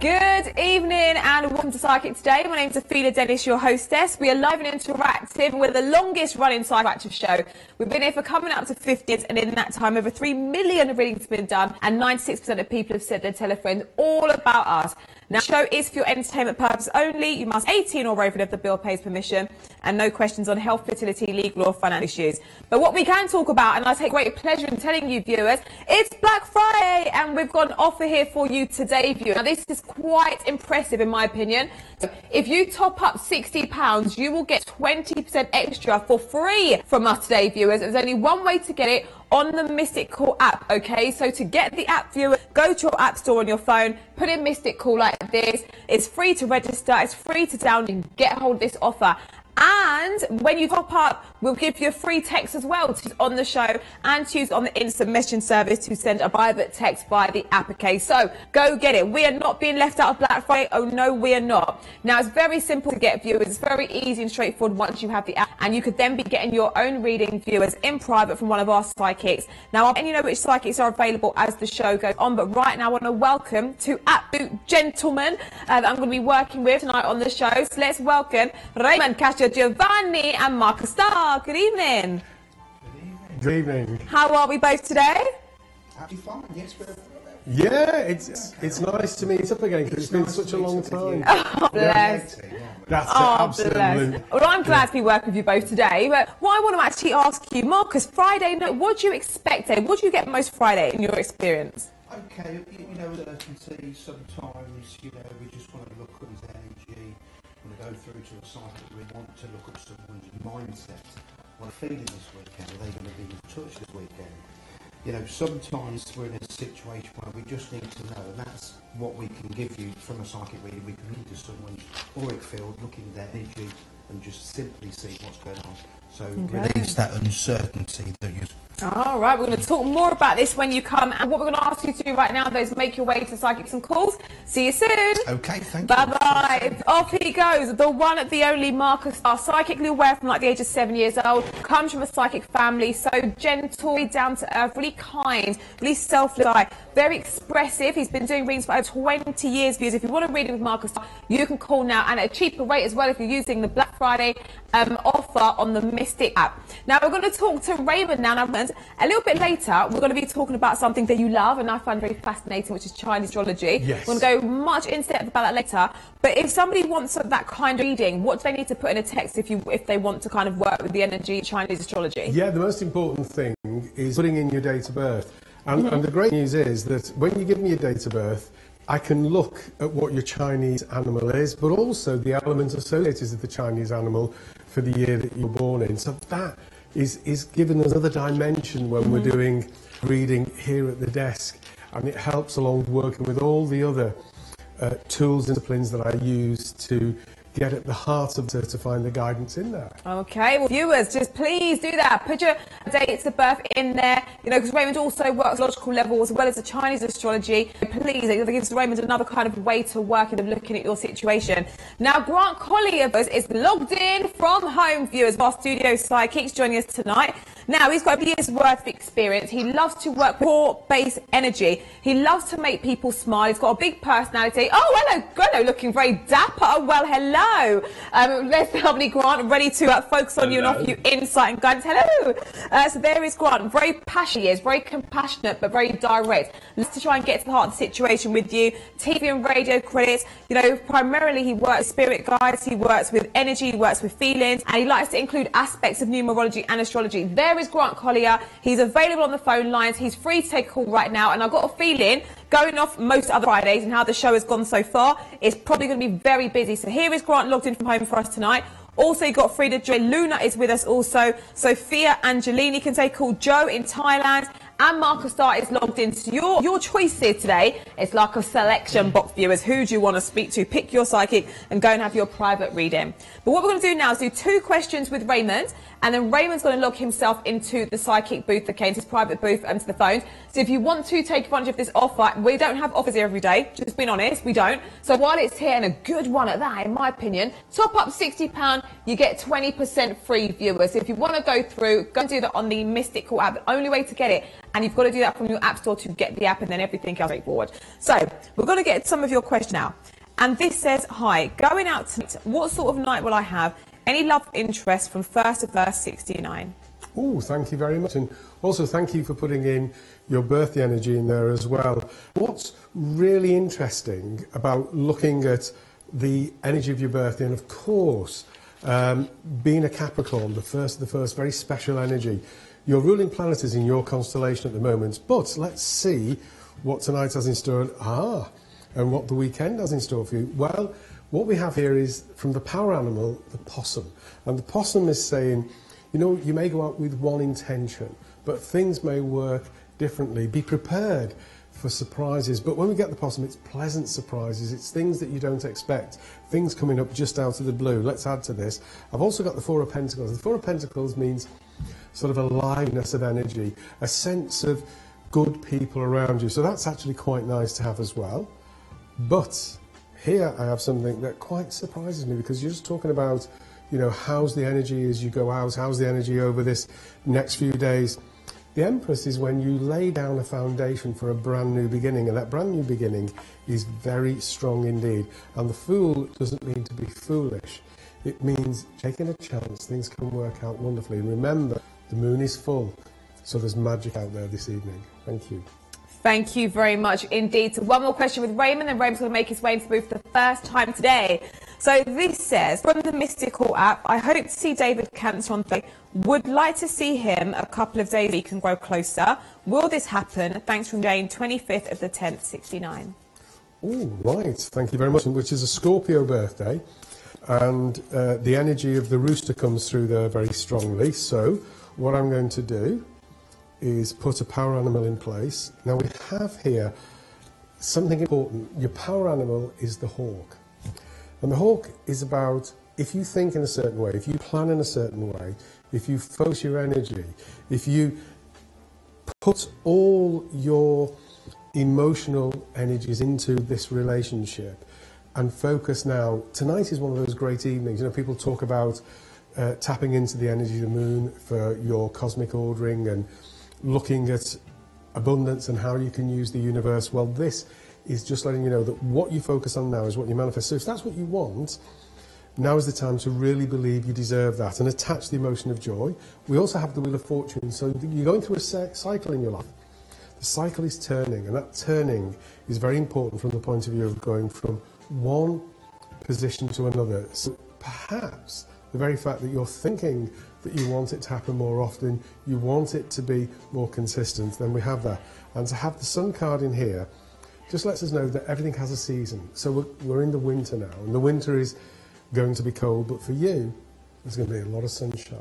Good evening and welcome to Psychic Today. My name's Ophelia Dennis, your hostess. We are live and interactive and we're the longest running psychoactive show. We've been here for coming up to 50 years and in that time over 3 million readings have been done and 96% of people have said they'll tell a friend all about us. Now, the show is for your entertainment purpose only. You must be 18 or over if the bill pays permission. and no questions on health, fertility, legal or financial issues. But what we can talk about, and I take great pleasure in telling you viewers, it's Black Friday and we've got an offer here for you today, viewers. Now this is quite impressive in my opinion. If you top up £60, you will get 20% extra for free from us today, viewers. There's only one way to get it, on the Mystic Call app, okay? So to get the app, viewer, go to your app store on your phone, put in Mystic Call like this. It's free to register, it's free to download and get hold of this offer. And when you top up, we'll give you a free text as well to use on the show and to use on the instant messaging service to send a private text via the app, okay? So go get it. We are not being left out of Black Friday. Oh no, we are not. Now it's very simple to get, viewers. It's very easy and straightforward once you have the app, and you could then be getting your own reading, viewers, in private from one of our psychics. Now, and you know which psychics are available as the show goes on, but right now I want to welcome two absolute gentlemen that I'm going to be working with tonight on the show. So let's welcome Raymond Castro Giovanni and Marcus Starr. Good evening. Good evening. How are we both today? Happy fun, yes, Yeah, it's nice to meet up again because it's been such a long time. Oh, bless. That's Bless. Well, I'm glad to be working with you both today. But what I want to actually ask you, Marcus, Friday night, what do you expect? What do you get most Friday in your experience? Okay, you know, certainty, sometimes, you know, we just want to look at his energy, want to go through to a cycle, we want to look at someone's mindset, what are they feeling this weekend, are they going to be in touch this weekend? You know, sometimes we're in a situation where we just need to know, and that's what we can give you from a psychic reading. We can look at someone's auric field, looking at their energy, and just simply see what's going on. So release that uncertainty that you... All right, we're going to talk more about this when you come. And what we're going to ask you to do right now, though, is make your way to Psychics and Calls. See you soon. Okay, thank you. Bye-bye. Off he goes. The one, the only Marcus Starr, psychically aware from like the age of 7 years old, comes from a psychic family, so gentle, really down to earth, really kind, really selfless, very expressive. He's been doing readings for over 20 years. Viewers, if you want to read it with Marcus Starr, you can call now, and at a cheaper rate as well if you're using the Black Friday offer on the Mystic app. Now we're going to talk to Raymond now. A little bit later, we're going to be talking about something that you love and I find very fascinating, which is Chinese astrology. Yes. We're going to go much in depth about that later. But if somebody wants that kind of reading, what do they need to put in a text if they want to kind of work with the energy Chinese astrology? Yeah, the most important thing is putting in your date of birth. And the great news is that when you give me your date of birth, I can look at what your Chinese animal is, but also the elements associated with the Chinese animal for the year that you're born in. So that is given us another dimension when we're doing reading here at the desk, and it helps along with working with all the other tools and disciplines that I use to get at the heart of it, to find the guidance in there. Okay, well, viewers, just please do that. Put your dates of birth in there, you know, because Raymond also works logical level as well as the Chinese astrology. Please, it gives Raymond another kind of way to work in looking at your situation. Now, Grant Collier is logged in from home, viewers, of our studio psychics joining us tonight. Now, he's got a year's worth of experience. He loves to work with core-based energy. He loves to make people smile. He's got a big personality. Oh, hello, looking very dapper. Well, hello. There's the lovely Grant, ready to focus on you and offer you insight and guidance. Hello. So there is Grant. Very passionate he is, very compassionate, but very direct. Let's to try and get to the heart of the situation with you. TV and radio credits. You know, primarily he works with spirit guides. He works with energy. He works with feelings. And he likes to include aspects of numerology and astrology. There is Grant Collier. He's available on the phone lines. He's free to take a call right now. And I've got a feeling, going off most other Fridays and how the show has gone so far, it's probably going to be very busy. So here is Grant logged in from home for us tonight. Also, you got Frida Joy. Luna is with us also. Sophia Angelini can take a call. Joe in Thailand. And Marcus Starr is logged into your choices today. It's like a selection box, viewers. Who do you want to speak to? Pick your psychic and go and have your private reading. But what we're going to do now is do 2 questions with Raymond. And then Raymond's going to log himself into the psychic booth, okay, into his private booth and to the phones. So if you want to take advantage of this offer, we don't have offers here every day, just being honest, we don't. So while it's here, and a good one at that, in my opinion, top up £60, you get 20% free, viewers. So if you want to go through, go and do that on the Mystic Call app. The only way to get it, and you've got to do that from your app store to get the app, and then everything else straightforward. So we're going to get some of your questions now. And this says, hi, going out tonight, what sort of night will I have? Any love interest from 1st to 1st 69? Oh, thank you very much. And also thank you for putting in your birthday energy in there as well. What's really interesting about looking at the energy of your birthday, and of course Being a Capricorn, the first, very special energy. Your ruling planet is in your constellation at the moment, but let's see what tonight has in store and what the weekend has in store for you. Well, what we have here is, from the power animal, the possum. And the possum is saying, you know, you may go out with one intention, but things may work differently. Be prepared for surprises. But when we get the possum, it's pleasant surprises. It's things that you don't expect. Things coming up just out of the blue. Let's add to this. I've also got the Four of Pentacles. The Four of Pentacles means sort of a liveliness of energy, a sense of good people around you. So that's actually quite nice to have as well. But here I have something that quite surprises me, because you're just talking about, you know, how's the energy as you go out, how's the energy over this next few days. The Empress is when you lay down a foundation for a brand new beginning, and that brand new beginning is very strong indeed. And the Fool doesn't mean to be foolish. It means taking a chance, things can work out wonderfully. And remember, the moon is full, so there's magic out there this evening. Thank you. Thank you very much indeed. So one more question with Raymond, and Raymond's going to make his way into the booth for the first time today. So this says, from the Mystical app, I hope to see David Cancer on Thursday. Would like to see him a couple of days so he can grow closer. Will this happen? Thanks from Jane, 25th of the 10th, 69. Oh, right. Thank you very much. Which is a Scorpio birthday. And the energy of the rooster comes through there very strongly. So what I'm going to do is put a power animal in place. Now we have here something important. Your power animal is the hawk. And the hawk is about, if you think in a certain way, if you plan in a certain way, if you focus your energy, if you put all your emotional energies into this relationship and focus now, tonight is one of those great evenings. You know, people talk about tapping into the energy of the moon for your cosmic ordering and looking at abundance and how you can use the universe. Well, this is just letting you know that what you focus on now is what you manifest. So if that's what you want, now is the time to really believe you deserve that and attach the emotion of joy. We also have the Wheel of Fortune. So you're going through a cycle in your life. The cycle is turning, and that turning is very important from the point of view of going from one position to another. So perhaps the very fact that you're thinking that you want it to happen more often, you want it to be more consistent, then we have that. And to have the Sun card in here just lets us know that everything has a season. So we're in the winter now, and the winter is going to be cold, but for you, there's going to be a lot of sunshine.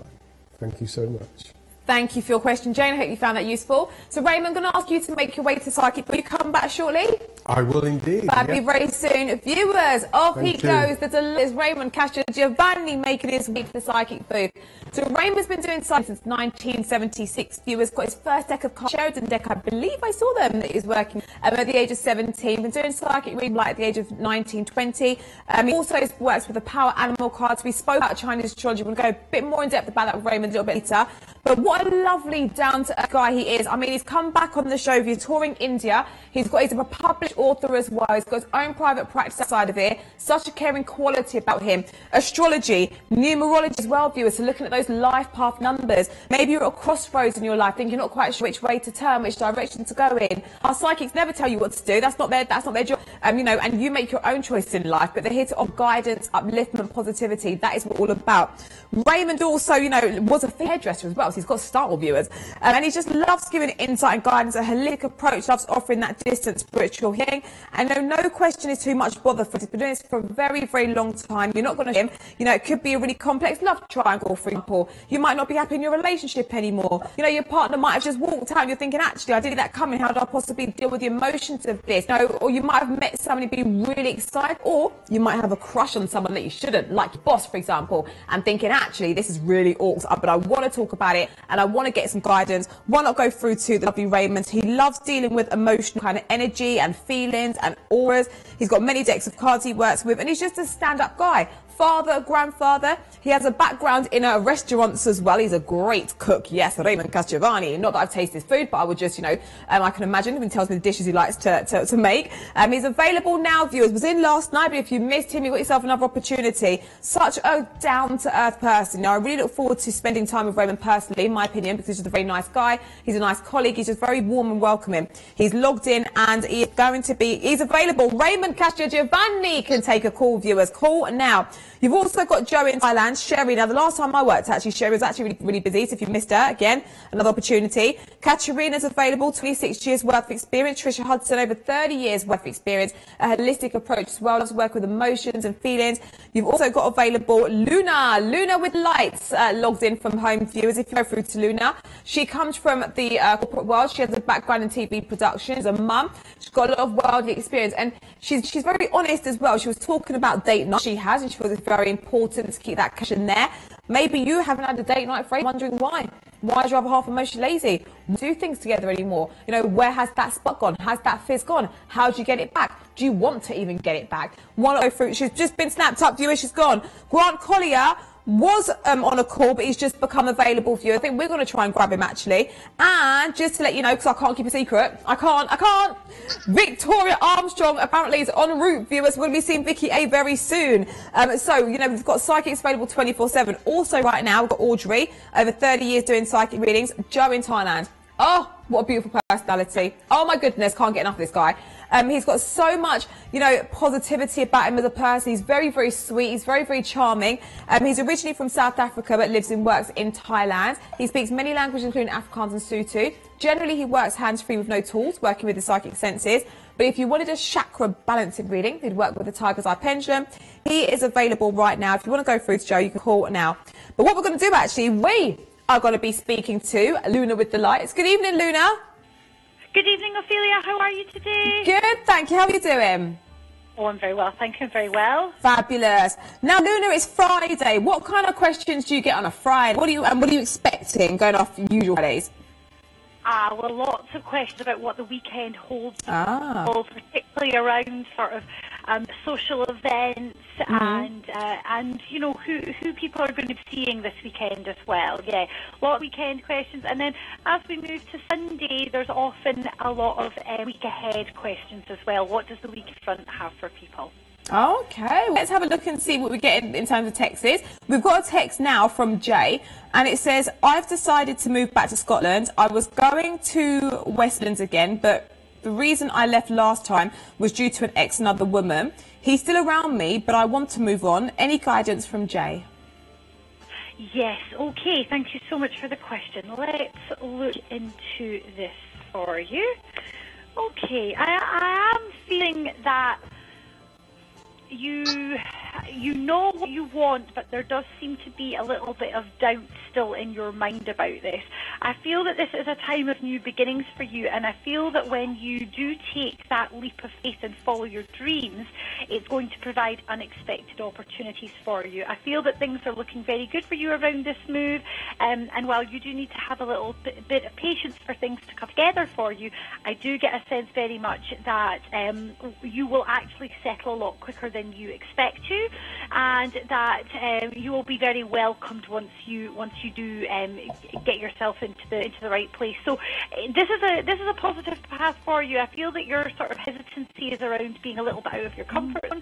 Thank you so much. Thank you for your question, Jane. I hope you found that useful. So, Raymond, I'm going to ask you to make your way to Psychic. Will you come back shortly? I will indeed. That'll be very soon. Viewers, off he goes. The delicious Raymond Castrogiovanni making his way to the Psychic booth. So, Raymond's been doing Psychic since 1976. Viewers got his first deck of cards, Sheridan deck. I believe I saw them that he was working at the age of 17. Been doing Psychic reading like at the age of 19, 20. He also works with the Power Animal cards. We spoke about Chinese astrology. We'll go a bit more in depth about that with Raymond a little bit later. But what a lovely down-to-earth guy he is. I mean, he's come back on the show. He's touring India. He's a published author as well. He's got his own private practice outside of here. Such a caring quality about him. Astrology, numerology as well, viewers. So looking at those life path numbers. Maybe you're at a crossroads in your life, thinking you're not quite sure which way to turn, which direction to go in. Our psychics never tell you what to do. That's not their job. You know, and you make your own choice in life. But they're here to offer guidance, upliftment, positivity. That is what we're all about. Raymond also, you know, was a hairdresser as well. So he's got Star Wars viewers. And he just loves giving insight and guidance, a holistic approach, loves offering that distant spiritual healing. And no question is too much bother for him. He's been doing this for a very, very long time. You're not going to him. You know, it could be a really complex love triangle, for example. You might not be happy in your relationship anymore. You know, your partner might have just walked out and you're thinking, actually, I didn't see that coming. How do I possibly deal with the emotions of this? You know, or you might have met somebody, be really excited, or you might have a crush on someone that you shouldn't, like your boss, for example, and thinking, actually, this is really awesome, but I want to talk about it and I want to get some guidance. Why not go through to the lovely Raymond? He loves dealing with emotional kind of energy and feelings and auras. He's got many decks of cards he works with, and he's just a stand-up guy. Father, grandfather. He has a background in restaurants as well. He's a great cook. Yes, Raymond Castrogiovanni. Not that I've tasted his food, but I would just, you know, I can imagine when he tells me the dishes he likes to make. He's available now, viewers. Was in last night, but if you missed him, you got yourself another opportunity. Such a down-to-earth person. Now, I really look forward to spending time with Raymond personally, in my opinion, because he's just a very nice guy. He's a nice colleague. He's just very warm and welcoming. He's logged in and he is going to be. He's available. Raymond Castrogiovanni can take a call, viewers. Call now. You've also got Joe in Thailand. Sherry. Now, the last time I worked, actually, Sherry was actually really, really busy. So if you missed her, again, another opportunity. Katerina's available. 26 years worth of experience. Trisha Hudson, over 30 years worth of experience. A holistic approach as well. Loves work with emotions and feelings. You've also got available Luna. Luna with lights, logged in from home, viewers. If you go through to Luna, she comes from the corporate world. She has a background in TV production. As a mum, she's got a lot of worldly experience, and she's very honest as well. She was talking about date night she has, and she feels it's very important to keep that connection there. Maybe you haven't had a date night for wondering why. Why is your other half emotionally lazy? Do things together anymore? You know, where has that spot gone? Has that fizz gone? How do you get it back? Do you want to even get it back? One go through. She's just been snapped up, viewers. She's gone. Grant Collier was on a call, but he's just become available for you. I think we're going to try and grab him, actually. And just to let you know, because I can't keep a secret, I can't. Victoria Armstrong apparently is en route, viewers. We're going to be seeing Vicky A very soon. So, you know, we've got psychics available 24/7. Also, right now, we've got Audrey, over 30 years doing psychic readings. Joe in Thailand. Oh, what a beautiful personality. Oh, my goodness, can't get enough of this guy. He's got so much, you know, positivity about him as a person. He's very, very sweet. He's very, very charming. He's originally from South Africa, but lives and works in Thailand. He speaks many languages, including Afrikaans and Sotho. Generally, he works hands-free with no tools, working with the psychic senses. But if you wanted a chakra balancing reading, he'd work with the Tiger's Eye Pendulum. He is available right now. If you want to go through to Joe, you can call now. But what we're going to do, actually, we are going to be speaking to Luna with the lights. Good evening, Luna. Good evening, Ophelia. How are you today? Good, thank you. How are you doing? Oh, I'm very well, thank you. I'm very well. Fabulous. Now, Luna, it's Friday. What kind of questions do you get on a Friday? What are you expecting going off usual Fridays? Well, lots of questions about what the weekend holds, particularly around sort of social events and you know who people are going to be seeing this weekend as well. Yeah, a lot of weekend questions, and then as we move to Sunday, there's often a lot of week ahead questions as well. What does the week in front have for people? Okay, let's have a look and see what we get in terms of texts. We've got a text now from Jay, and it says, I've decided to move back to Scotland. I was going to Westlands again, but the reason I left last time was due to an ex and other woman. He's still around me, but I want to move on. Any guidance from Jay? Yes, okay, thank you so much for the question. Let's look into this for you. Okay, I am feeling that you know what you want, but there does seem to be a little bit of doubt still in your mind about this. I feel that this is a time of new beginnings for you, and I feel that when you do take that leap of faith and follow your dreams, it's going to provide unexpected opportunities for you. I feel that things are looking very good for you around this move, and while you do need to have a little bit of patience for things to come together for you, I do get a sense very much that you will actually settle a lot quicker than you expect to, and that you will be very welcomed once you do get yourself into the right place. So this is a positive path for you. I feel that your sort of hesitancy is around being a little bit out of your comfort zone,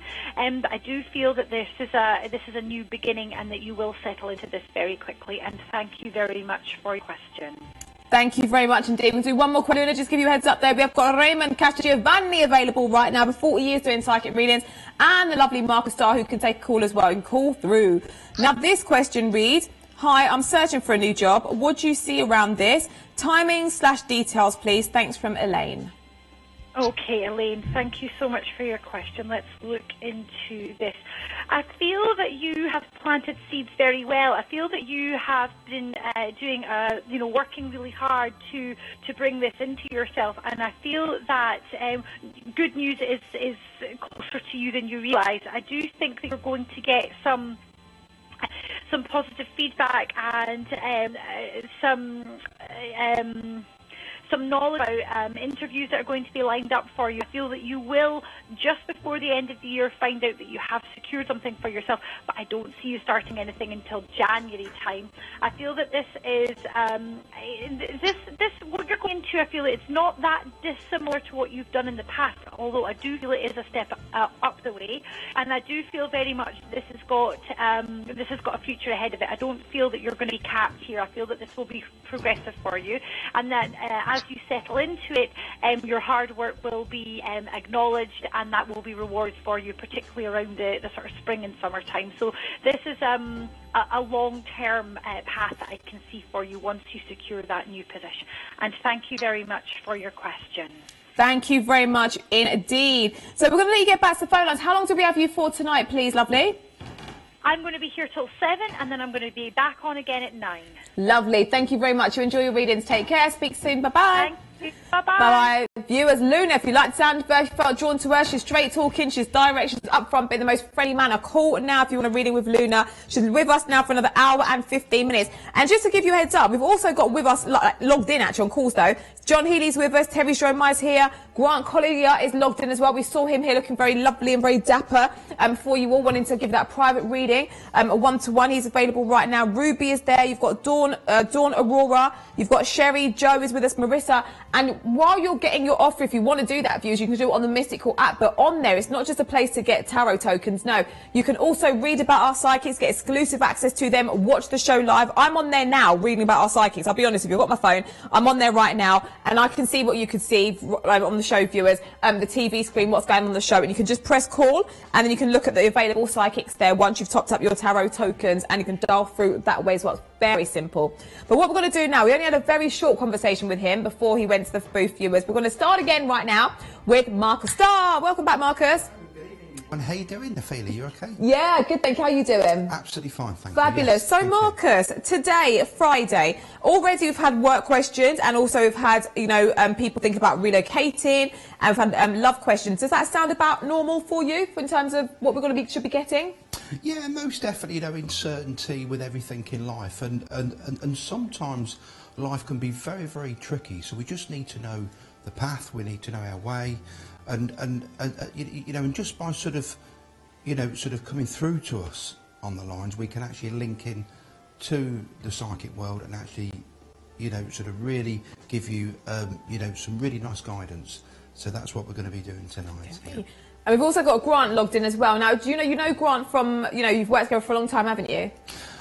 but I do feel that this is a new beginning, and that you will settle into this very quickly. And thank you very much for your question. Thank you very much indeed. We'll do one more question. Just give you a heads up there. We have got Raymond Castrogiovanni available right now, with 40 years doing psychic readings, and the lovely Marcus Starr, who can take a call as well and call through. Now, this question reads, hi, I'm searching for a new job. What do you see around this? Timing/details, please. Thanks, from Elaine. Okay, Elaine, thank you so much for your question. Let's look into this. I feel that you have planted seeds very well. I feel that you have been working really hard to bring this into yourself, and I feel that good news is closer to you than you realise. I do think that you're going to get some positive feedback and some knowledge about interviews that are going to be lined up for you. I feel that you will, just before the end of the year, find out that you have secured something for yourself, but I don't see you starting anything until January time. I feel that this is, what you're going into, I feel it's not that dissimilar to what you've done in the past, although I do feel it is a step up the way, and I do feel very much this has got a future ahead of it. I don't feel that you're going to be capped here. I feel that this will be progressive for you, and that as you settle into it, your hard work will be acknowledged, and that will be rewarded for you, particularly around the sort of spring and summertime. So this is a long-term path that I can see for you once you secure that new position. And thank you very much for your question. Thank you very much indeed. So we're going to let you get back to the phone lines. How long do we have you for tonight, please, lovely? I'm going to be here till 7, and then I'm going to be back on again at 9. Lovely. Thank you very much. You enjoy your readings. Take care. Speak soon. Bye-bye. Thank you. Bye-bye. Bye-bye. Viewers, Luna, if you like the sound of her, if you felt drawn to her, she's straight talking, she's direct, she's upfront, but in the most friendly manner. Call now if you want a reading with Luna. She's with us now for another hour and 15 minutes. And just to give you a heads up, we've also got with us, logged in actually on calls though, John Healy's with us, Terry Stromae's here, Grant Collier is logged in as well. We saw him here looking very lovely and very dapper for you all, wanting to give that private reading, a one-to-one. He's available right now. Ruby is there. You've got Dawn Aurora. You've got Sherry. Joe is with us. Marissa. And while you're getting your offer, if you want to do that, viewers, you can do it on the Mystical app. But on there, it's not just a place to get tarot tokens. No, you can also read about our psychics, get exclusive access to them, watch the show live. I'm on there now reading about our psychics. I'll be honest, if you've got my phone, I'm on there right now, and I can see what you could see on the show, viewers, the TV screen, what's going on the show, and you can just press call, and then you can look at the available psychics there once you've topped up your tarot tokens, and you can dial through that way as well. It's very simple. But what we're going to do now, we only had a very short conversation with him before he went to the booth, viewers. We're going to start again right now with Marcus Starr. Welcome back, Marcus. And how you doing, Ophelia? You okay? Yeah, good, thank you. How are you doing? Absolutely fine, thank Fabulous. you. Yes, so, Marcus, today, Friday, already we've had work questions, and also we've had, people think about relocating, and we've had love questions. Does that sound about normal for you in terms of what we're going to should be getting? Yeah, most definitely. Uncertainty with everything in life, and sometimes life can be very, very tricky. So we just need to know the path. We need to know our way. And just by sort of coming through to us on the lines, we can actually link in to the psychic world and actually, sort of really give you, some really nice guidance. So that's what we're going to be doing tonight. Okay. Yeah. And we've also got Grant logged in as well. Now, do you know Grant from, you've worked together for a long time, haven't you?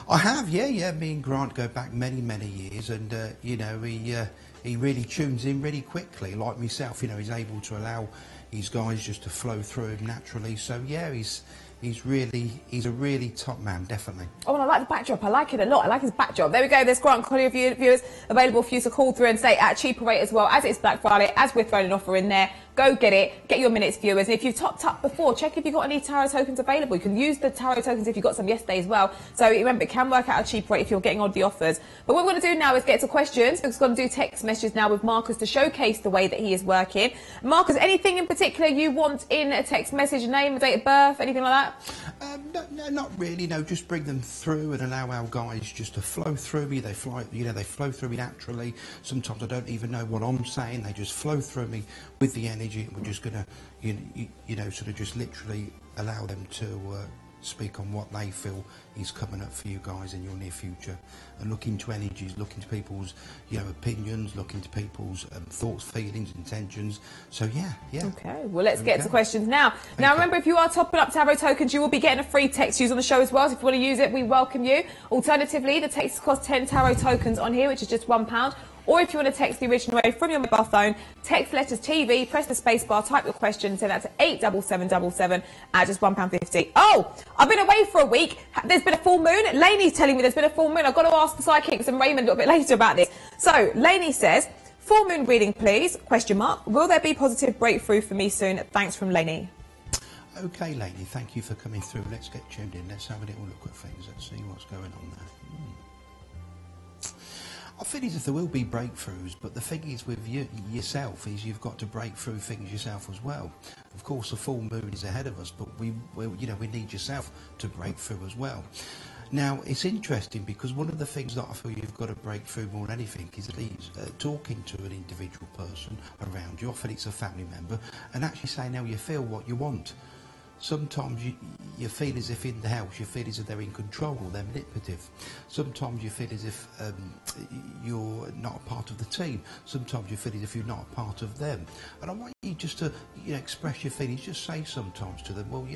I have, yeah. Me and Grant go back many, many years, and he really tunes in really quickly, like myself. He's able to allow his guys just to flow through him naturally. So yeah, he's a really top man, definitely. Oh, and I like the backdrop. I like it a lot. I like his backdrop. There we go. There's Grant Collier, viewers, available for you to call through and say at a cheaper rate as well, as it's Black Friday, as we're throwing an offer in there. Go get it. Get your minutes, viewers. And if you've topped up before, check if you've got any tarot tokens available. You can use the tarot tokens if you got some yesterday as well. So remember, it can work out a cheap rate if you're getting on the offers. But what we're going to do now is get to questions. We're going to do text messages now with Marcus to showcase the way that he is working. Marcus, anything in particular you want in a text message? Name, date of birth, anything like that? No, not really. No, just bring them through and allow our guys just to flow through me. They flow through me naturally. Sometimes I don't even know what I'm saying. They just flow through me with the energy. We're just going to, sort of just literally allow them to speak on what they feel is coming up for you guys in your near future, and look into energies, look into people's, opinions, look into people's thoughts, feelings, intentions. So yeah. Okay, well, let's get to questions now. Now, remember, if you are topping up tarot tokens, you will be getting a free text use on the show as well. So if you want to use it, we welcome you. Alternatively, the text costs 10 tarot tokens on here, which is just £1. Or if you want to text the original way from your mobile phone, text letters TV, press the space bar, type your question, send that to 87777 at just £1.50. Oh, I've been away for a week. There's been a full moon. Lainey's telling me there's been a full moon. I've got to ask the psychics and Raymond a little bit later about this. So, Lainey says, full moon reading, please, ? Will there be positive breakthrough for me soon? Thanks from Lainey. Okay, Lainey, thank you for coming through. Let's get tuned in. Let's have a little look at things. Let's see what's going on there. I feel as if there will be breakthroughs, but the thing is with yourself is you've got to break through things yourself as well. Of course, the full moon is ahead of us, but we need yourself to break through as well. Now, it's interesting because one of the things that I feel you've got to break through more than anything is talking to an individual person around you. Often it's a family member, and actually saying how you feel, what you want. Sometimes you feel as if in the house, you feel as if they're in control or they're manipulative. Sometimes you feel as if you're not a part of the team. Sometimes you feel as if you're not a part of them. And I want you just to express your feelings. Just say sometimes to them, well,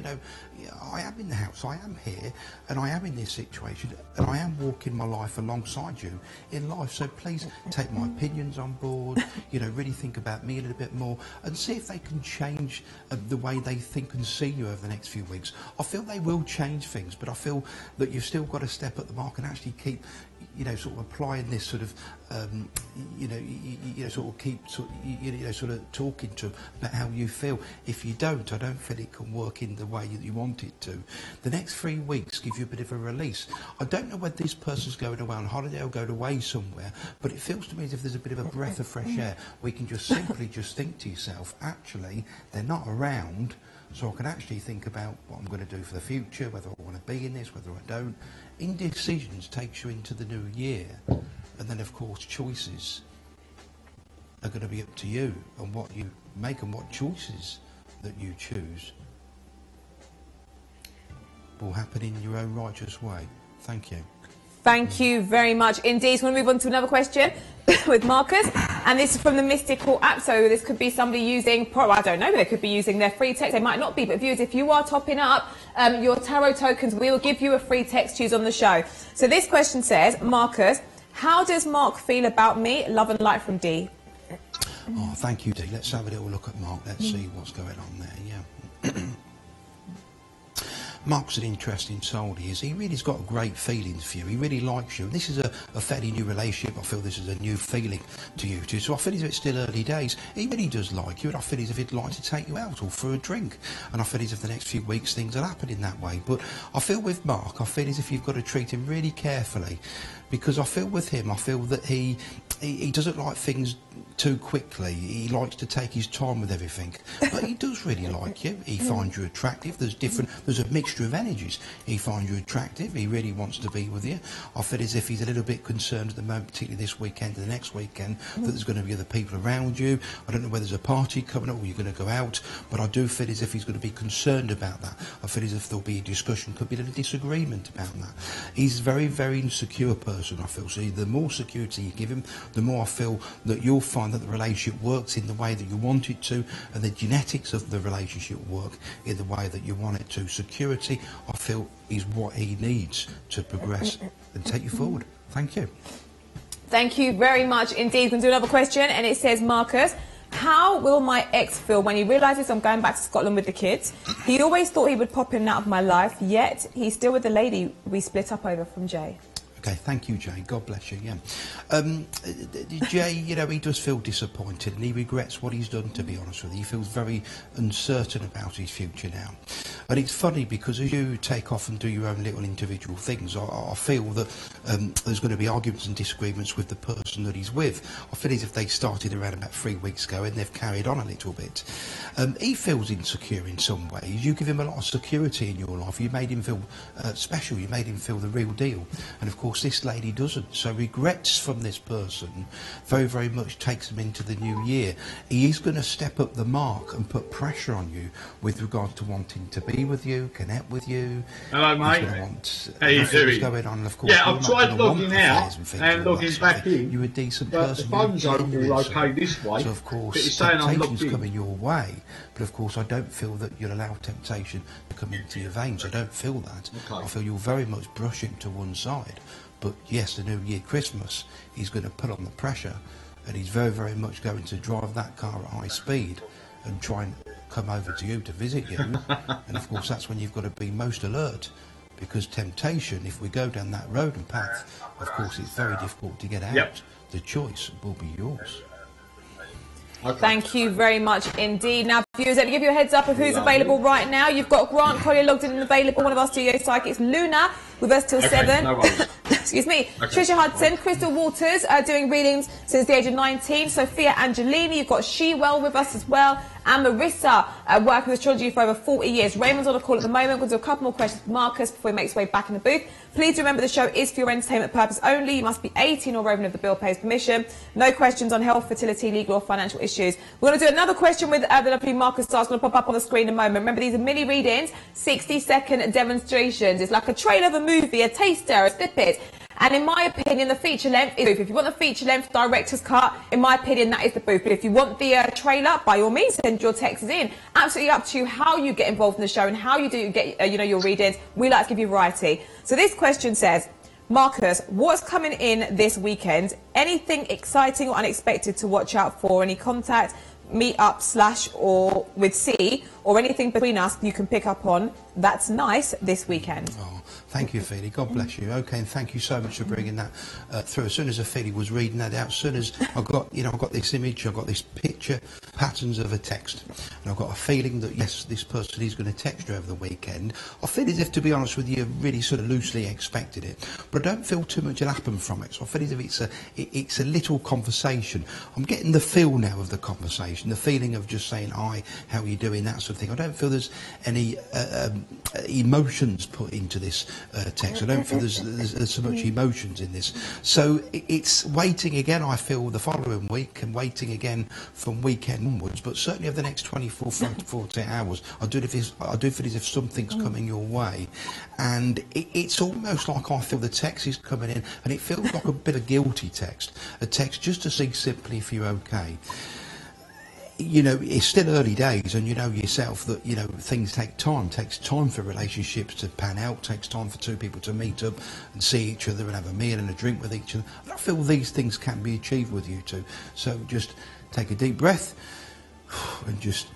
I am in the house, I am here, and I am in this situation, and I am walking my life alongside you in life. So please take my opinions on board, really think about me a little bit more, and see if they can change the way they think and see you over the next few weeks. I feel they will change things, but I feel that you've still got to step at the mark and actually keep, sort of applying this sort of, sort of talking to them about how you feel. If you don't, I don't feel it can work in the way that you want it to. The next 3 weeks give you a bit of a release. I don't know whether this person's going away on holiday or going away somewhere, but it feels to me as if there's a bit of a breath of fresh air. We can just simply just think to yourself, actually, they're not around, so I can actually think about what I'm going to do for the future, whether I want to be in this, whether I don't. Indecisions takes you into the new year, and then of course choices are going to be up to you and what you make and what choices that you choose will happen in your own righteous way. Thank you. Thank you very much indeed. We're going to move on to another question with Marcus, and this is from the Mystical app. So this could be somebody using, I don't know, they could be using their free text. They might not be, but viewers, if you are topping up your tarot tokens, we will give you a free text to use on the show. So this question says, Marcus, how does Mark feel about me? Love and light from D. Oh, thank you, D. Let's have a little look at Mark. Let's see what's going on there. Yeah. Mark's an interesting soul, he is. He really's got great feelings for you. He really likes you. And this is a fairly new relationship. I feel this is a new feeling to you two. So I feel as if it's still early days. He really does like you, and I feel as if he'd like to take you out or for a drink. And I feel as if the next few weeks things will happen in that way. But I feel with Mark, I feel as if you've got to treat him really carefully. Because I feel with him, I feel that he doesn't like things too quickly. He likes to take his time with everything. But he does really like you. He finds you attractive. There's a mixture of energies. He finds you attractive. He really wants to be with you. I feel as if he's a little bit concerned at the moment, particularly this weekend and the next weekend, that there's going to be other people around you. I don't know whether there's a party coming up or you're going to go out, but I do feel as if he's going to be concerned about that. I feel as if there'll be a discussion, could be a little disagreement about that. He's a very, very insecure person, I feel. So the more security you give him, the more I feel that you'll find that the relationship works in the way that you want it to, and the genetics of the relationship work in the way that you want it to. Security, I feel, is what he needs to progress and take you forward. Thank you. Thank you very much indeed. We're going to do another question, and it says, Marcus, how will my ex feel when he realises I'm going back to Scotland with the kids? He always thought he would pop in and out of my life, yet he's still with the lady we split up over from Jay. Okay, thank you, Jay. God bless you. Yeah, Jay, he does feel disappointed and he regrets what he's done, to be honest with you. He feels very uncertain about his future now. And it's funny because as you take off and do your own little individual things, I feel that there's going to be arguments and disagreements with the person that he's with. I feel as if they started around about 3 weeks ago and they've carried on a little bit. He feels insecure in some ways. You give him a lot of security in your life. You made him feel special. You made him feel the real deal. And of course, this lady doesn't. So regrets from this person very, very much takes him into the new year. He is going to step up the mark and put pressure on you with regard to wanting to be with you, connect with you. Hello, mate. How you doing? Going on. Of course, yeah, I've tried logging out and logging back in. You're a decent but person. The phone's all okay this way. So of course, but it's saying I'm logged in. Coming your way. But of course, I don't feel that you'll allow temptation to come into your veins. I don't feel that. Okay. I feel you'll very much brush him to one side. But yes, the New Year, Christmas, he's going to put on the pressure, and he's very, very much going to drive that car at high speed and try and come over to you to visit you. And of course, that's when you've got to be most alert, because temptation, if we go down that road and path, of course, it's very difficult to get out. Yep. The choice will be yours. Okay. Thank you very much indeed. Now, viewers, let me give you a heads up of who's available right now. You've got Grant Collier logged in and available, one of our studio psychics, Luna, with us till 7. No worries. Excuse me. Okay. Trisha Hudson, Crystal Waters, doing readings since the age of 19. Sophia Angelini, you've got She-Well with us as well. And Marissa, working with astrology for over 40 years. Raymond's on a call at the moment. We'll do a couple more questions for Marcus before he makes his way back in the booth. Please remember the show is for your entertainment purpose only. You must be 18 or over if the bill pays permission. No questions on health, fertility, legal or financial issues. We're going to do another question with the lovely Marcus Starr. It's going to pop up on the screen in a moment. Remember, these are mini readings, 60-second demonstrations. It's like a trailer of a movie, a taster, a snippet. And in my opinion, the feature length is the booth. If you want the feature length director's cut, in my opinion, that is the booth. But if you want the trailer, by all means, send your texts in. Absolutely up to you how you get involved in the show and how you do get, your readings. We like to give you variety. So this question says, Marcus, what's coming in this weekend? Anything exciting or unexpected to watch out for? Any contact, meet up / or with C or anything between us you can pick up on that's nice this weekend? Oh, thank you, Feely. God bless you. Okay, and thank you so much for bringing that through. As soon as Feely was reading that out, as soon as I got, I've got this image, I've got this picture, patterns of a text, and I've got a feeling that yes, this person is going to text you over the weekend. I feel as if, to be honest with you, really sort of loosely expected it, but I don't feel too much will happen from it. So I feel as if it's a little conversation. I'm getting the feel now of the conversation, the feeling of just saying hi, how are you doing, that sort of thing. I don't feel there's any emotions put into this text. I don't feel there's so much emotions in this. So it's waiting again, I feel, the following week, and waiting again from weekend onwards, but certainly over the next 24, 48 hours, I do feel as if something's coming your way. And it's almost like I feel the text is coming in, and it feels like a bit of guilty text, a text just to see simply if you're okay. It's still early days, and you know yourself that, things take time. Takes time for relationships to pan out, takes time for two people to meet up and see each other and have a meal and a drink with each other. And I feel these things can be achieved with you two. So just take a deep breath and just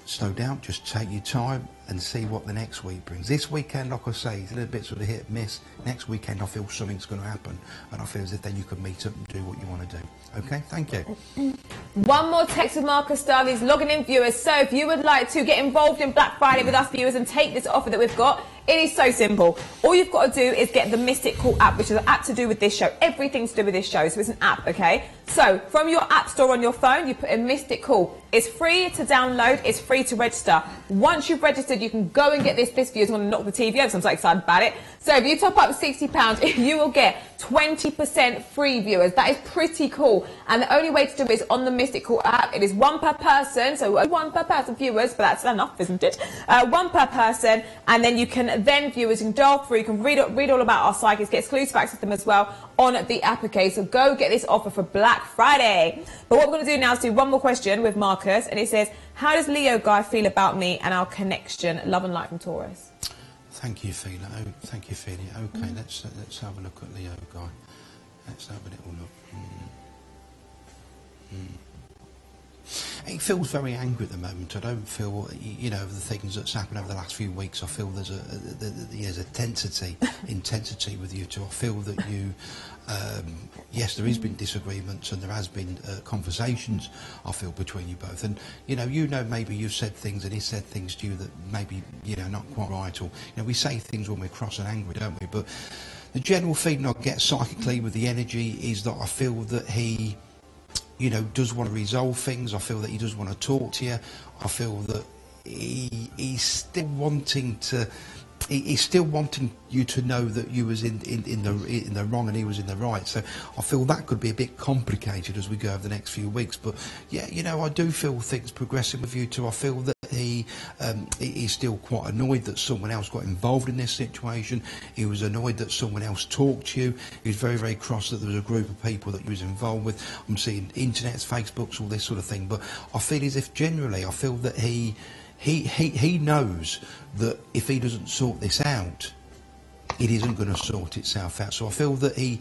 slow down, just take your time and see what the next week brings. This weekend, like I say, it's a little bit sort of hit and miss. Next weekend, I feel something's going to happen, and I feel as if then you can meet up and do what you want to do. Okay, thank you. One more text with Marcus Starr, these logging in viewers. So if you would like to get involved in Black Friday with us viewers and take this offer that we've got, it is so simple. All you've got to do is get the Mystic Call app, which is an app to do with this show. Everything to do with this show. So it's an app, okay? So from your app store on your phone, you put in Mystic Call. It's free to download. It's free to register. Once you've registered, you can go and get this. This viewers want to knock the TV over, so I'm so excited about it. So if you top up £60, you will get 20% free, viewers. That is pretty cool. And the only way to do it is on the Mystic Call app. It is one per person, so one per person, viewers, but that's enough, isn't it? One per person, and then you can viewers, you can dial through, you can read all about our psychics, get exclusive access to them as well on the app, okay? So go get this offer for Black Friday. But what we're going to do now is do one more question with Marcus, and it says, how does Leo guy feel about me and our connection? Love and light from Taurus. Thank you, Feely. Oh, thank you, Feely. Okay, let's have a look at Leo guy. Let's have a little look. He feels very angry at the moment. I don't feel, the things that's happened over the last few weeks. I feel there's a intensity with you two. I feel that you, yes, there has been disagreements and there has been conversations, I feel, between you both. And, maybe you've said things and he said things to you that maybe, not quite right. Or, we say things when we're cross and angry, don't we? But the general feeling I get psychically with the energy is that I feel that he, does want to resolve things. I feel that he does want to talk to you. I feel that he's still wanting to. He's still wanting you to know that you was in the wrong and he was in the right. So I feel that could be a bit complicated as we go over the next few weeks. But yeah, I do feel things progressing with you too. I feel that he's still quite annoyed that someone else got involved in this situation. He was annoyed that someone else talked to you. He was very, very cross that there was a group of people that he was involved with. I'm seeing internets, Facebooks, all this sort of thing. But I feel as if generally, I feel that he knows that if he doesn't sort this out, it isn't going to sort itself out. So I feel that he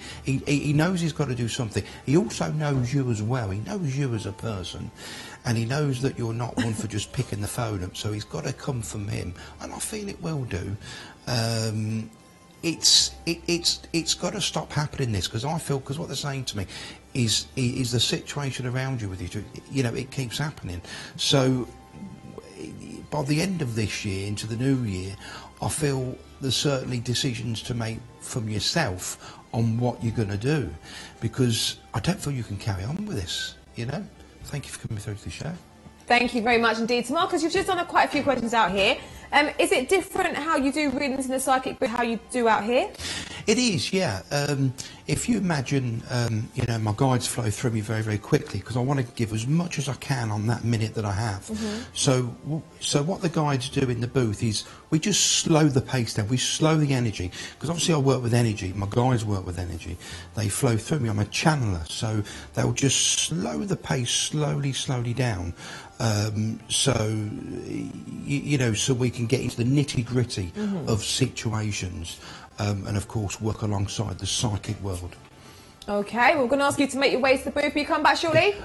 knows he's got to do something. He also knows you as well. He knows you as a person, and he knows that you're not one for just picking the phone up. So he's got to come from him, and I feel it will do. It's got to stop happening, this, because what they're saying to me is the situation around you with you two, it keeps happening. So by the end of this year into the new year, I feel there's certainly decisions to make from yourself on what you're going to do, because I don't feel you can carry on with this, you know. Thank you for coming through to the show. Thank you very much indeed. So Marcus, you've just done quite a few questions out here. Is it different how you do readings in the psychic book, how you do out here? It is, yeah. If you imagine, you know, my guides flow through me very, very quickly because I want to give as much as I can on that minute that I have. So what the guides do in the booth is we just slow the pace down. We slow the energy, because obviously I work with energy. My guides work with energy. They flow through me. I'm a channeler, so they'll just slow the pace slowly down. So you know, so we can get into the nitty-gritty of situations. And of course work alongside the psychic world. Okay, we're going to ask you to make your way to the booth. Will you come back shortly?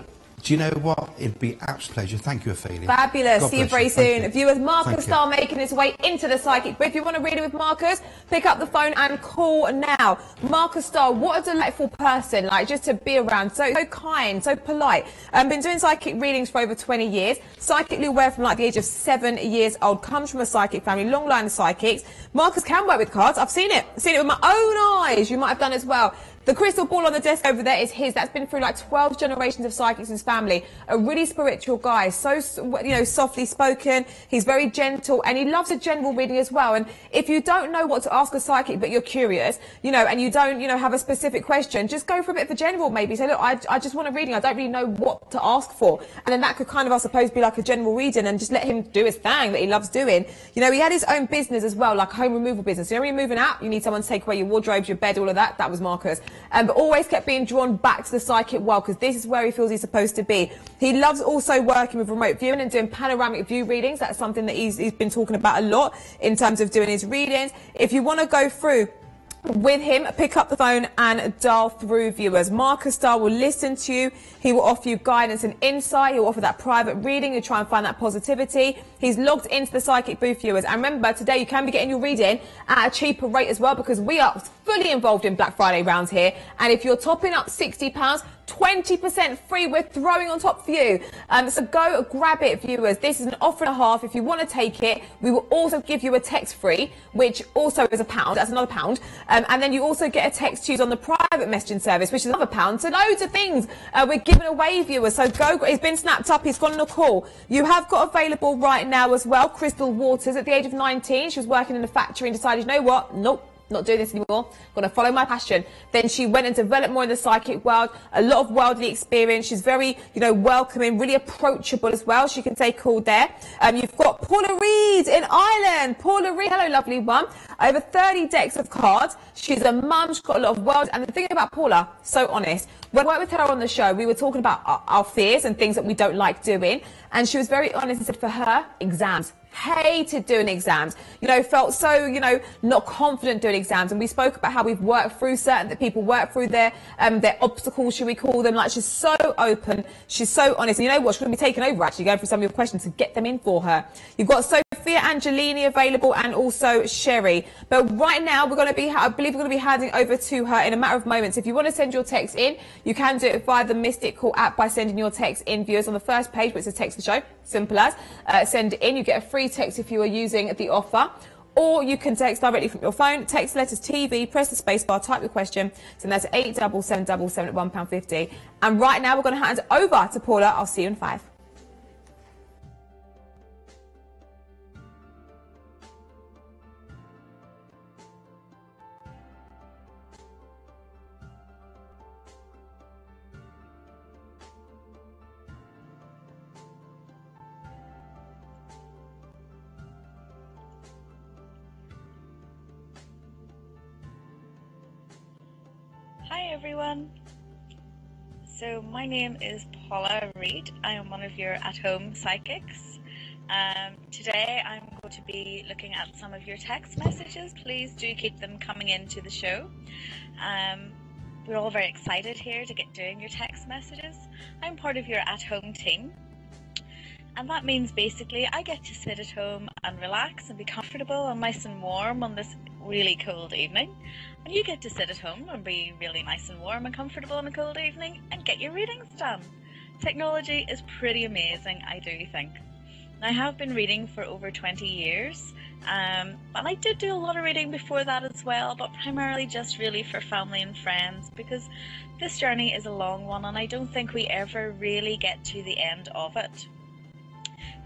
Do you know what? It'd be an absolute pleasure. Thank you, Ophelia. Fabulous. God See you bless very soon. you. Viewers, Marcus Starr making his way into the psychic booth. If you want to read it with Marcus, pick up the phone and call now. Marcus Starr, what a delightful person, like, just to be around. So kind, so polite. Been doing psychic readings for over 20 years. Psychically aware from like the age of 7 years old. Comes from a psychic family, long line of psychics. Marcus can work with cards. I've seen it. Seen it with my own eyes. You might have done as well. The crystal ball on the desk over there is his. That's been through like 12 generations of psychics in his family. A really spiritual guy, so, you know, softly spoken. He's very gentle, and he loves a general reading as well. And if you don't know what to ask a psychic, but you're curious, you know, and you don't, you know, have a specific question, just go for a bit of a general maybe. Say, look, I just want a reading. I don't really know what to ask for. And then that could kind of, I suppose, be like a general reading, and just let him do his thing that he loves doing. You know, he had his own business as well, like a home removal business. You know, when you're moving out, you need someone to take away your wardrobes, your bed, all of that. That was Marcus. But always kept being drawn back to the psychic world, because this is where he feels he's supposed to be. He loves also working with remote viewing and doing panoramic view readings. That's something that he's been talking about a lot in terms of doing his readings. If you want to go through with him, pick up the phone and dial through, viewers. Marcus Starr will listen to you. He will offer you guidance and insight. He'll offer that private reading to try and find that positivity. He's logged into the psychic booth, viewers. And remember, today you can be getting your reading at a cheaper rate as well, because we are fully involved in Black Friday rounds here. And if you're topping up £60, 20% free we're throwing on top for you. So go grab it, viewers. This is an offer and a half. If you want to take it, we will also give you a text free, which also is £1. That's another £1. And then you also get a text to use on the private messaging service, which is another £1. So loads of things we're giving away, viewers. So go. It's been snapped up. He's gone on a call. You have got available right now as well Crystal Waters. At the age of 19, she was working in a factory and decided, you know what? Nope. Not doing this anymore. I'm going to follow my passion. Then she went and developed more in the psychic world, a lot of worldly experience. She's very, you know, welcoming, really approachable as well. She can take call there. You've got Paula Reed in Ireland. Paula Reed, hello, lovely one. Over 30 decks of cards. She's a mum. She's got a lot of world. And the thing about Paula, so honest. When I worked with her on the show, we were talking about our fears and things that we don't like doing. And she was very honest and said for her, exams. Hated doing exams, you know, felt so, you know, not confident doing exams. And we spoke about how we've worked through certain, that people work through their obstacles, should we call them. Like, she's so open, she's so honest. And you know what, she's going to be taking over, actually, going through some of your questions to get them in for her. You've got Sophia Angelini available, and also Sherry. But right now, we're going to be, I believe we're going to be handing over to her in a matter of moments. If you want to send your text in, you can do it via the Mystic Call app by sending your text in, viewers, on the first page, which says text the show. Simple as. Send it in. You get a free text if you are using the offer. Or you can text directly from your phone. Text letters TV, press the space bar, type your question. Send that to 87777 at £1.50. And right now we're going to hand it over to Paula. I'll see you in 5. Hi everyone. So my name is Paula Reed. I am one of your at-home psychics. Today I'm going to be looking at some of your text messages. Please do keep them coming into the show. We're all very excited here to get doing your text messages. I'm part of your at-home team. And that means basically I get to sit at home and relax and be comfortable and nice and warm on this really cold evening. And you get to sit at home and be really nice and warm and comfortable on a cold evening and get your readings done. Technology is pretty amazing, I do think. I have been reading for over 20 years, and I did do a lot of reading before that as well, but primarily just really for family and friends, because this journey is a long one and I don't think we ever really get to the end of it.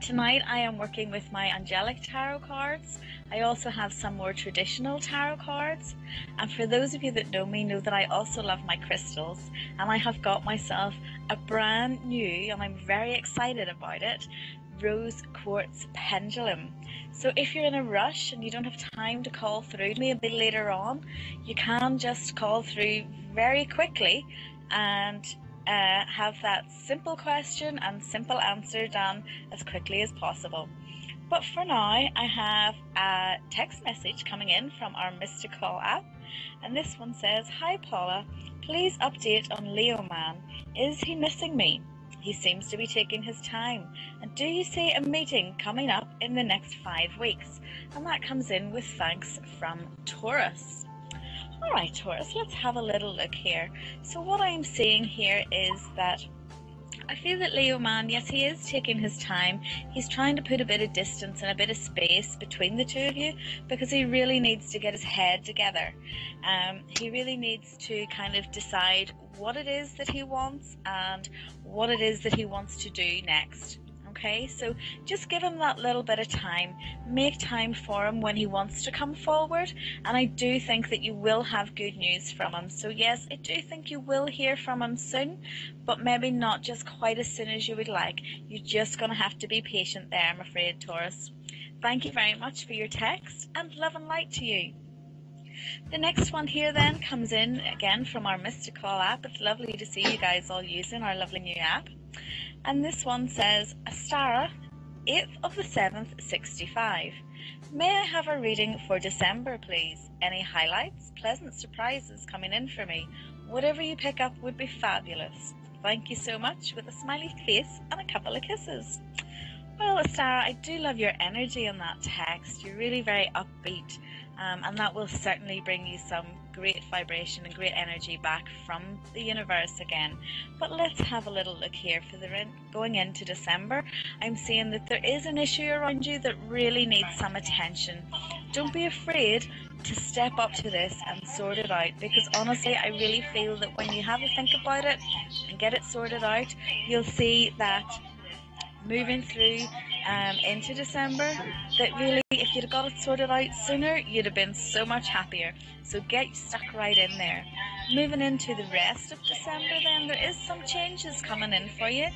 Tonight I am working with my angelic tarot cards. I also have some more traditional tarot cards, and for those of you that know me know that I also love my crystals, and I have got myself a brand new, and I'm very excited about it, rose quartz pendulum. So if you're in a rush and you don't have time to call through to me a bit later on, you can just call through very quickly and have that simple question and simple answer done as quickly as possible. But for now, I have a text message coming in from our Mystical app, and this one says, "Hi Paula, please update on Leo Man. Is he missing me? He seems to be taking his time. And do you see a meeting coming up in the next 5 weeks?" And that comes in with thanks from Taurus. Alright Taurus, let's have a little look here. So what I'm seeing here is that I feel that Leo Man, yes, he is taking his time. He's trying to put a bit of distance and a bit of space between the two of you because he really needs to get his head together. He really needs to kind of decide what it is that he wants and what it is that he wants to do next. Okay, so just give him that little bit of time. Make time for him when he wants to come forward, and I do think that you will have good news from him. So yes, I do think you will hear from him soon, but maybe not just quite as soon as you would like. You're just going to have to be patient there, I'm afraid, Taurus. Thank you very much for your text, and love and light to you. The next one here then comes in again from our Mystical app. It's lovely to see you guys all using our lovely new app. And this one says, Astara, 8th of the 7th, 65. May I have a reading for December, please? Any highlights, pleasant surprises coming in for me? Whatever you pick up would be fabulous. Thank you so much, with a smiley face and a couple of kisses. Well, Astara, I do love your energy in that text. You're really very upbeat, and that will certainly bring you some great vibration and great energy back from the universe again. But let's have a little look here for going into December. I'm seeing that there is an issue around you that really needs some attention. Don't be afraid to step up to this and sort it out, because honestly I really feel that when you have a think about it and get it sorted out, you'll see that moving through into December, that really if you'd have got it sorted out sooner, you'd have been so much happier. So get stuck right in there. Moving into the rest of December then, there is some changes coming in for you,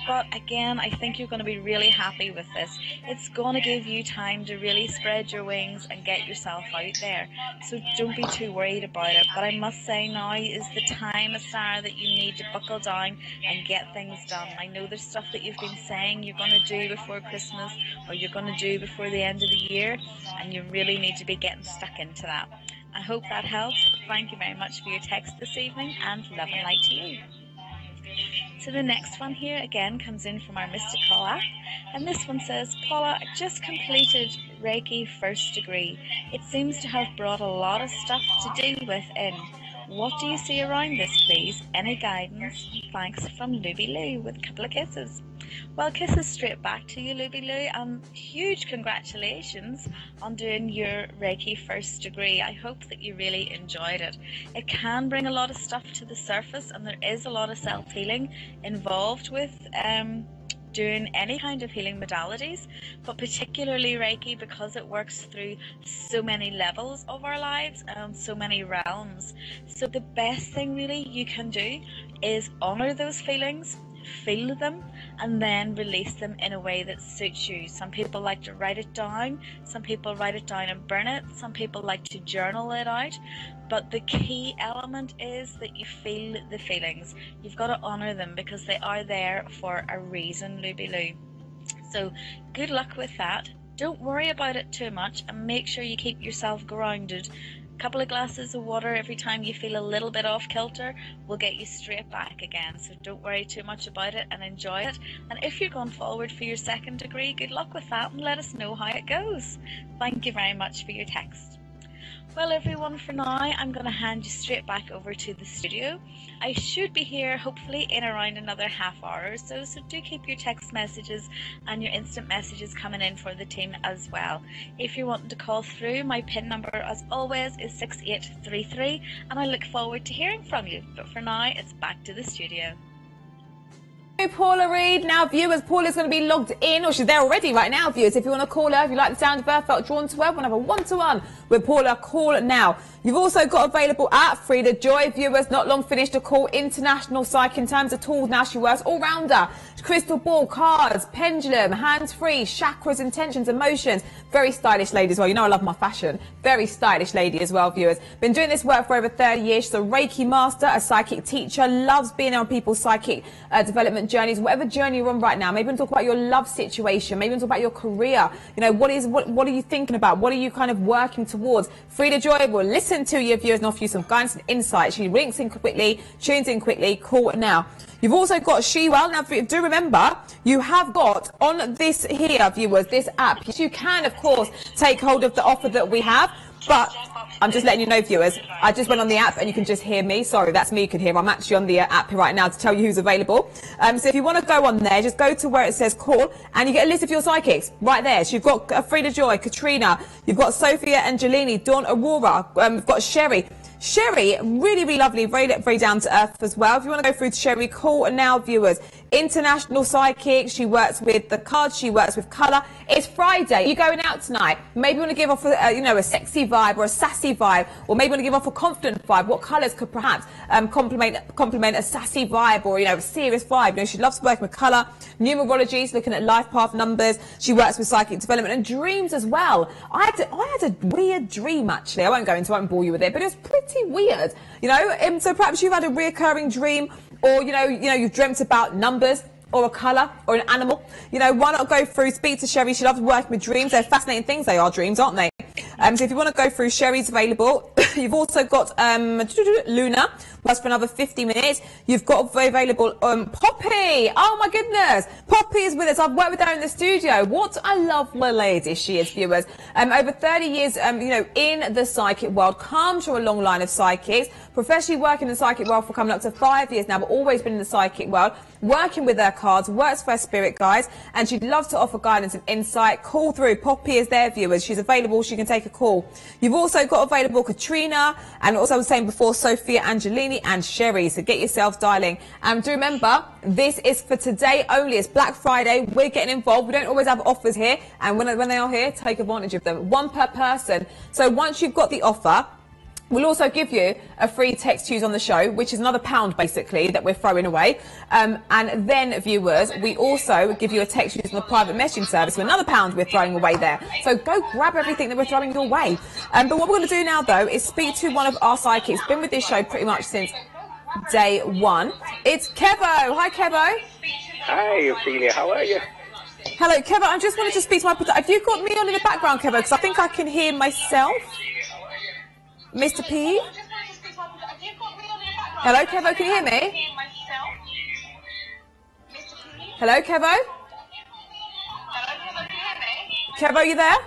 but again, I think you're going to be really happy with this. It's going to give you time to really spread your wings and get yourself out there. So don't be too worried about it. But I must say now is the time, Astara, that you need to buckle down and get things done. I know there's stuff that you've been saying you're going to do before Christmas or you're going to do before the end of the year, and you really need to be getting stuck into that. I hope that helps. Thank you very much for your text this evening, and love and light to you. So the next one here again comes in from our Mystical app, and this one says, Paula, I just completed Reiki first degree. It seems to have brought a lot of stuff to deal with in. What do you see around this, please? Any guidance? Thanks from Luby Lou, with a couple of kisses. Well, kisses straight back to you, Luby Lou, and huge congratulations on doing your Reiki first degree. I hope that you really enjoyed it. It can bring a lot of stuff to the surface, and there is a lot of self-healing involved with doing any kind of healing modalities, but particularly Reiki, because it works through so many levels of our lives and so many realms. So the best thing really you can do is honor those feelings, feel them, and then release them in a way that suits you. Some people like to write it down, some people write it down and burn it, some people like to journal it out, but the key element is that you feel the feelings. You've got to honor them because they are there for a reason, Luby Lou. So good luck with that. Don't worry about it too much, and make sure you keep yourself grounded. Couple of glasses of water every time you feel a little bit off kilter will get you straight back again. So don't worry too much about it and enjoy it. And if you're going forward for your second degree, good luck with that, and let us know how it goes. Thank you very much for your text. Well, everyone, for now, I'm going to hand you straight back over to the studio. I should be here, hopefully, in around another half hour or so, so do keep your text messages and your instant messages coming in for the team as well. If you're wanting to call through, my PIN number, as always, is 6833, and I look forward to hearing from you. But for now, it's back to the studio. Paula Reid. Now, viewers, Paula's going to be logged in, or she's there already right now, viewers. If you want to call her, if you like the sound of her, felt drawn to her, want to have a one-to-one with Paula, call now. You've also got available at Frida Joy, viewers, not long finished a call, international psych in terms of tools. Now she works all-rounder, crystal ball, cards, pendulum, hands-free, chakras, intentions, emotions. Very stylish lady as well. You know I love my fashion. Very stylish lady as well, viewers. Been doing this work for over 30 years. She's a Reiki master, a psychic teacher, loves being on people's psychic development journeys, whatever journey you're on right now. Maybe we talk about your love situation. Maybe we talk about your career. You know, what are you thinking about? What are you kind of working towards? Frida Joy will listen to your viewers and offer you some guidance and insight. She links in quickly, tunes in quickly, call now. You've also got SheWell. Now, do remember, you have got on this here, viewers, this app. You can, of course, take hold of the offer that we have, but I'm just letting you know, viewers, I just went on the app and you can just hear me. Sorry, that's me you can hear. I'm actually on the app right now to tell you who's available. So if you want to go on there, just go to where it says call and you get a list of your psychics right there. So you've got Frida Joy, Katrina, you've got Sophia Angelini, Dawn Aurora, we've got Sherry. Sherry, really, really lovely, very down to earth as well. If you want to go through to Sherry, call now, viewers. International psychic. She works with the cards. She works with colour. It's Friday. You're going out tonight. Maybe you want to give off a sexy vibe or a sassy vibe, or maybe you want to give off a confident vibe. What colours could perhaps complement a sassy vibe or a serious vibe? She loves working with colour, numerology, she's looking at life path numbers. She works with psychic development and dreams as well. I had a weird dream actually. I won't bore you with it, but it was pretty weird. So perhaps you've had a reoccurring dream. Or, you've dreamt about numbers or a colour or an animal. Why not go through, speak to Sherry. She loves working with dreams. They're fascinating things. They are dreams, aren't they? So if you want to go through, Sherry's available. You've also got Luna, works for another 50 minutes. You've got available Poppy. Oh, my goodness. Poppy is with us. I've worked with her in the studio. What a lovely lady she is, viewers. Over 30 years, in the psychic world, comes from a long line of psychics. Professionally working in the psychic world for coming up to 5 years now, but always been in the psychic world. Working with her cards, works for her spirit guides, and she'd love to offer guidance and insight. Call through. Poppy is there, viewers. She's available. She can take a call. You've also got available Katrina, and also I was saying before, Sophia Angelini and Sherry. So get yourself dialing. And do remember, this is for today only. It's Black Friday. We're getting involved. We don't always have offers here, and when they are here, take advantage of them. One per person. So once you've got the offer, we'll also give you a free text to use on the show, which is another £1 basically that we're throwing away. And then, viewers, we also give you a text use on the private messaging service for another £1 we're throwing away there. So go grab everything that we're throwing your way. But what we're going to do now, though, is speak to one of our psychics. Been with this show pretty much since day one. It's Kevo. Hi, Kevo. Hi, Ophelia. How are you? Hello, Kevo. I just wanted to speak to my... Have you got me on in the background, Kevo? Because I think I can hear myself. Mr. P? Hello, Kevo, can you hear me? Hello, Kevo? Kevo, are you there?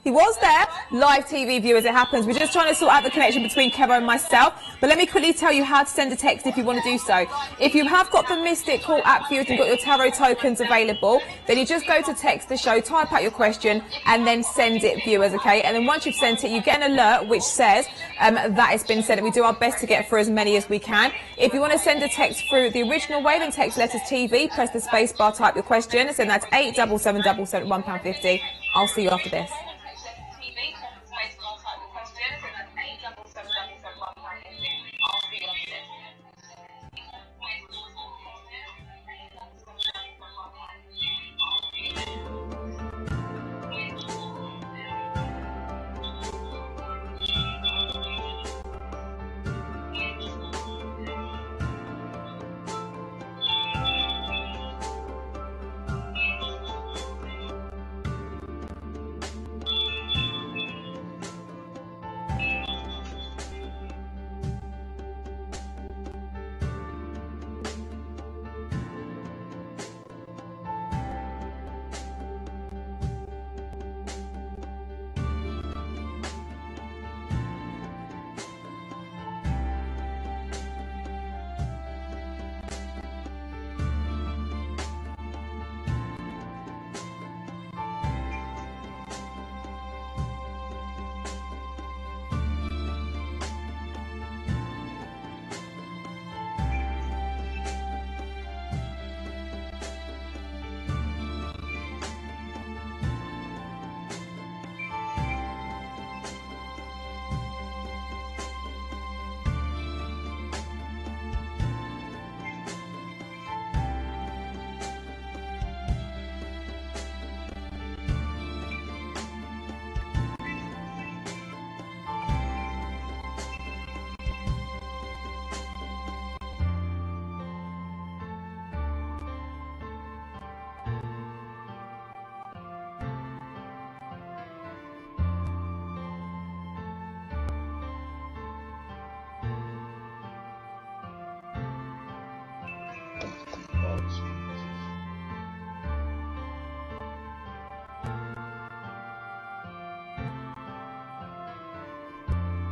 He was there. Live TV viewers, it happens. We're just trying to sort out the connection between Kevo and myself. But let me quickly tell you how to send a text if you want to do so. If you have got the Mystic Call app viewers and got your tarot tokens available, then you just go to text the show, type out your question, and then send it, viewers, okay? And then once you've sent it, you get an alert which says that it's been sent. And we do our best to get through as many as we can. If you want to send a text through the original way, then text letters TV, press the space bar, type your question, send that to 87777, £1.50. I'll see you after this.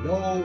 Hello?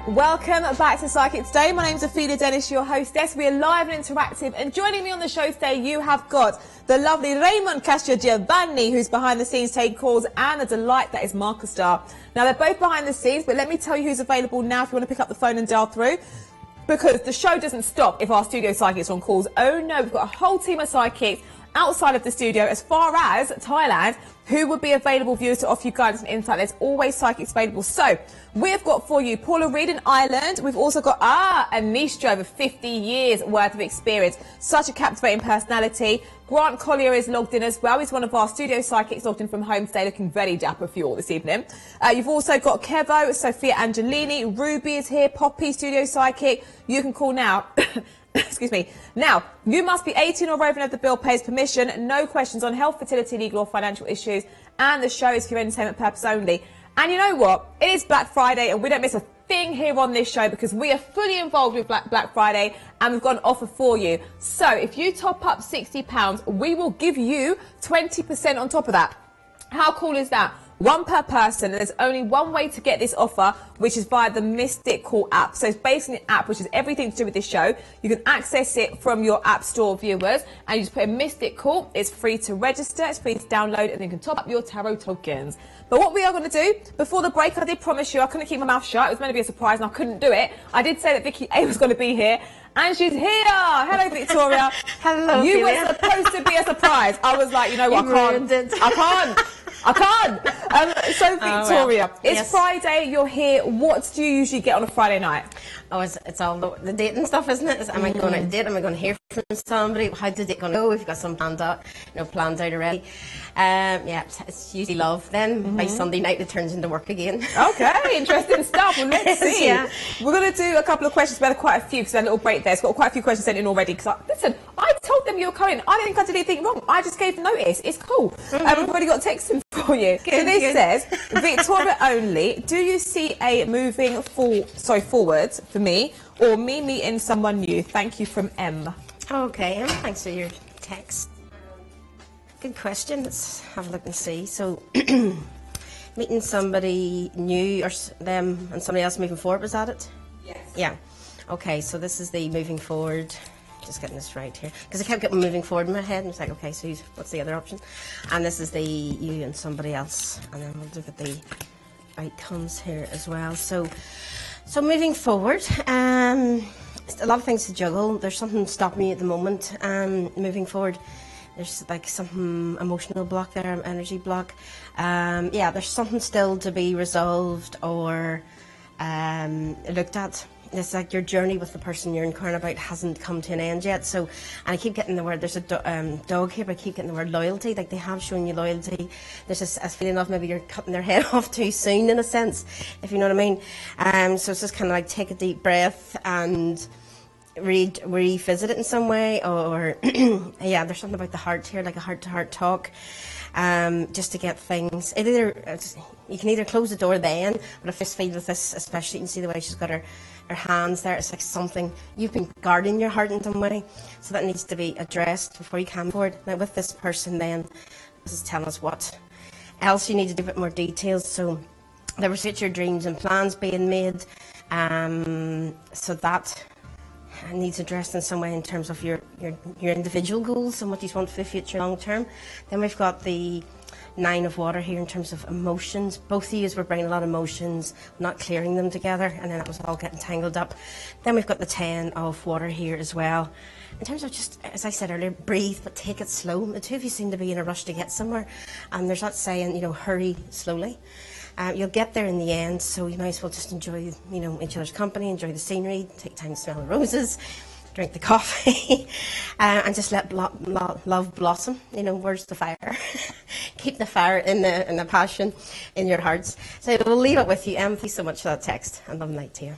Welcome back to Psychic Today. My name's Ophelia Dennis, your hostess. We are live and interactive, and joining me on the show today, you have got the lovely Raymond Castrogiovanni, who's behind the scenes taking calls, and the delight that is Marcus Starr. Now, they're both behind the scenes, but let me tell you who's available now if you want to pick up the phone and dial through, because the show doesn't stop if our studio psychics are on calls. Oh no, we've got a whole team of psychics outside of the studio as far as Thailand, who would be available viewers to offer you guidance and insight. There's always psychics available. So we've got for you Paula Reed in Ireland. We've also got Anisha with 50 years worth of experience. Such a captivating personality. Grant Collier is logged in as well. He's one of our studio psychics logged in from home today, looking very dapper for you all this evening. You've also got Kevo, Sophia Angelini, Ruby is here, Poppy, studio psychic. You can call now. Excuse me. Now, you must be 18 or over and have the bill pays permission. No questions on health, fertility, legal or financial issues. And the show is for your entertainment purpose only. And you know what? It is Black Friday and we don't miss a thing here on this show because we are fully involved with Black Friday and we've got an offer for you. So if you top up £60, we will give you 20% on top of that. How cool is that? One per person, and there's only one way to get this offer, which is via the Mystic Call app. So it's basically an app which has everything to do with this show. You can access it from your app store, viewers, and you just put in Mystic Call. It's free to register, it's free to download, and you can top up your tarot tokens. But what we are going to do, before the break, I did promise you I couldn't keep my mouth shut. It was meant to be a surprise, and I couldn't do it. I did say that Vicky A was going to be here, and she's here. Hello, Victoria. Hello, You Ophelia. were supposed to be a surprise. I was like, you know what, I can't. So Victoria, it's Yes. Friday, you're here. What do you usually get on a Friday night? Oh, it's all the dating stuff, isn't it? Am I going on a date? Am I going to hear from somebody? How's the date going to go? If you've got some planned out, planned out already. Yeah, it's usually love. Then by Sunday night it turns into work again. Okay, interesting stuff. Well, let's see. Yeah. We're going to do a couple of questions. We had quite a few because we had a little break there. It's got quite a few questions sent in already. Because listen, I told them you were coming. I didn't think I did anything wrong. I just gave notice. It's cool. We've already got texts in for you. So this says, Victoria only, do you see a moving forward for me or me meeting someone new? Thank you from M. Okay, thanks for your text. Good question. Let's have a look and see. So, meeting somebody new or them and somebody else moving forward, was that it? Yes. Yeah. Okay, so this is the moving forward. Just getting this right here. Because I kept getting moving forward in my head and it's like, okay, so what's the other option? And this is the you and somebody else. And then we'll look at the outcomes here as well. So moving forward, a lot of things to juggle. There's something stopping you at the moment. Moving forward, there's like some emotional block there, energy block. Yeah, there's something still to be resolved or looked at. It's like your journey with the person you're inquiring about hasn't come to an end yet. So, and I keep getting the word, there's a dog here, but I keep getting the word loyalty. Like they have shown you loyalty. There's just a feeling of maybe you're cutting their head off too soon in a sense, if you know what I mean. So it's just kind of like take a deep breath and revisit it in some way. Or, yeah, there's something about the heart here, like a heart-to-heart talk. Just to get things, you can either close the door then, but I just feel with this, especially you can see the way she's got her hands there, it's like something, you've been guarding your heart in some way, so that needs to be addressed before you come forward. Now with this person then, this is telling us what else you need to do, a bit more details. So there were future dreams and plans being made, so that needs addressed in some way in terms of your individual goals and what you want for the future long term. Then we've got the 9 of water here in terms of emotions. Both of you were bringing a lot of emotions, not clearing them together, and then it was all getting tangled up. Then we've got the 10 of water here as well. In terms of just, as I said earlier, breathe, but take it slow. The two of you seem to be in a rush to get somewhere, and there's that saying, hurry slowly. You'll get there in the end, so you might as well just enjoy, each other's company, enjoy the scenery, take time to smell the roses, drink the coffee, and just let love blossom. Where's the fire? Keep the fire in the passion in your hearts. So we'll leave it with you. Thank you so much for that text, and love night to you.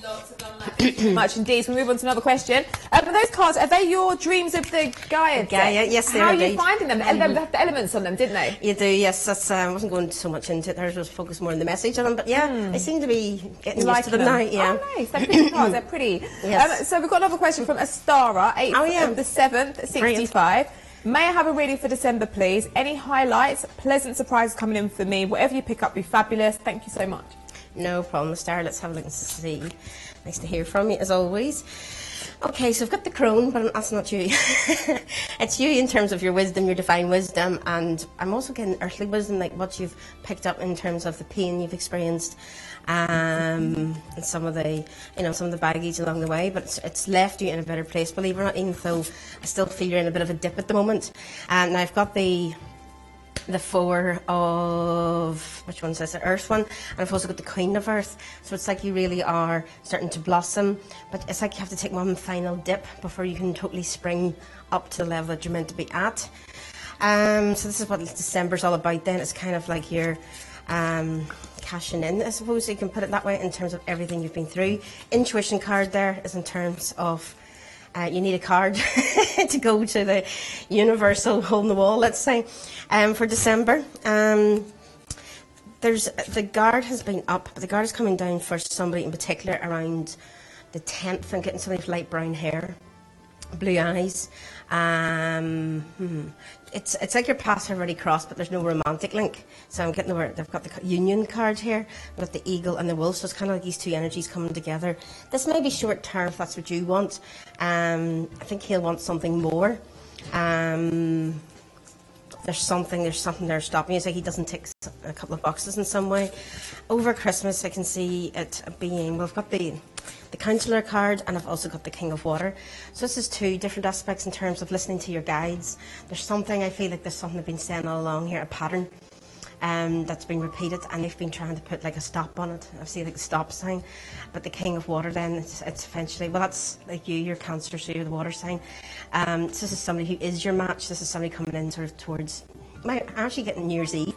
Lots of love, much indeed. So we'll move on to another question. But those cards, are they your dreams of the Gaia? Gaia, yes, they are. How are you finding them? They have the elements on them, didn't they? You do, yes. That's, I wasn't going so much into it. Theirs was focused more on the message on them. But yeah, I seem to be getting used to them now. Yeah. Oh, nice. They're pretty cards. They're pretty. Yes. So we've got another question from Astara, 8th of the 7th, 65. May I have a reading for December, please? Any highlights, pleasant surprises coming in for me? Whatever you pick up, be fabulous. Thank you so much. No problem, the star. Let's have a look and see. Nice to hear from you, as always. Okay, so I've got the crone, but that's not you. It's you in terms of your wisdom, your divine wisdom, and I'm also getting earthly wisdom, like what you've picked up in terms of the pain you've experienced, and some of the, some of the baggage along the way. But it's left you in a better place, believe it or not. Even though I still feel you're in a bit of a dip at the moment. And I've got the Four of, which one says the Earth one, and I've also got the Queen of Earth. So it's like you really are starting to blossom, but it's like you have to take one final dip before you can totally spring up to the level that you're meant to be at. So this is what December's all about then. It's kind of like you're cashing in, I suppose you can put it that way, in terms of everything you've been through. Intuition card there is in terms of you need a card to go to the universal hole in the wall, let's say, for December. The guard has been up, but the guard is coming down for somebody in particular around the 10th. I'm getting somebody with light brown hair, blue eyes. It's like your paths are already crossed, but there's no romantic link. So I'm getting the word. They've got the union card here with the eagle and the wolf. So it's kind of like these two energies coming together. This may be short term if that's what you want. I think he'll want something more. There's something there stopping. It's like he doesn't tick a couple of boxes in some way. Over Christmas, I can see it being. Well, I've got the Counselor card, and I've also got the King of Water. So this is two different aspects in terms of listening to your guides. There's something, I feel like there's something I've been saying all along here, a pattern that's been repeated, and they've been trying to put like a stop on it. I see like the stop sign. But the King of Water then, it's eventually, well, that's like you're Cancer, so you're the water sign. So this is somebody who is your match. This is somebody coming in sort of towards, I'm actually getting New Year's Eve.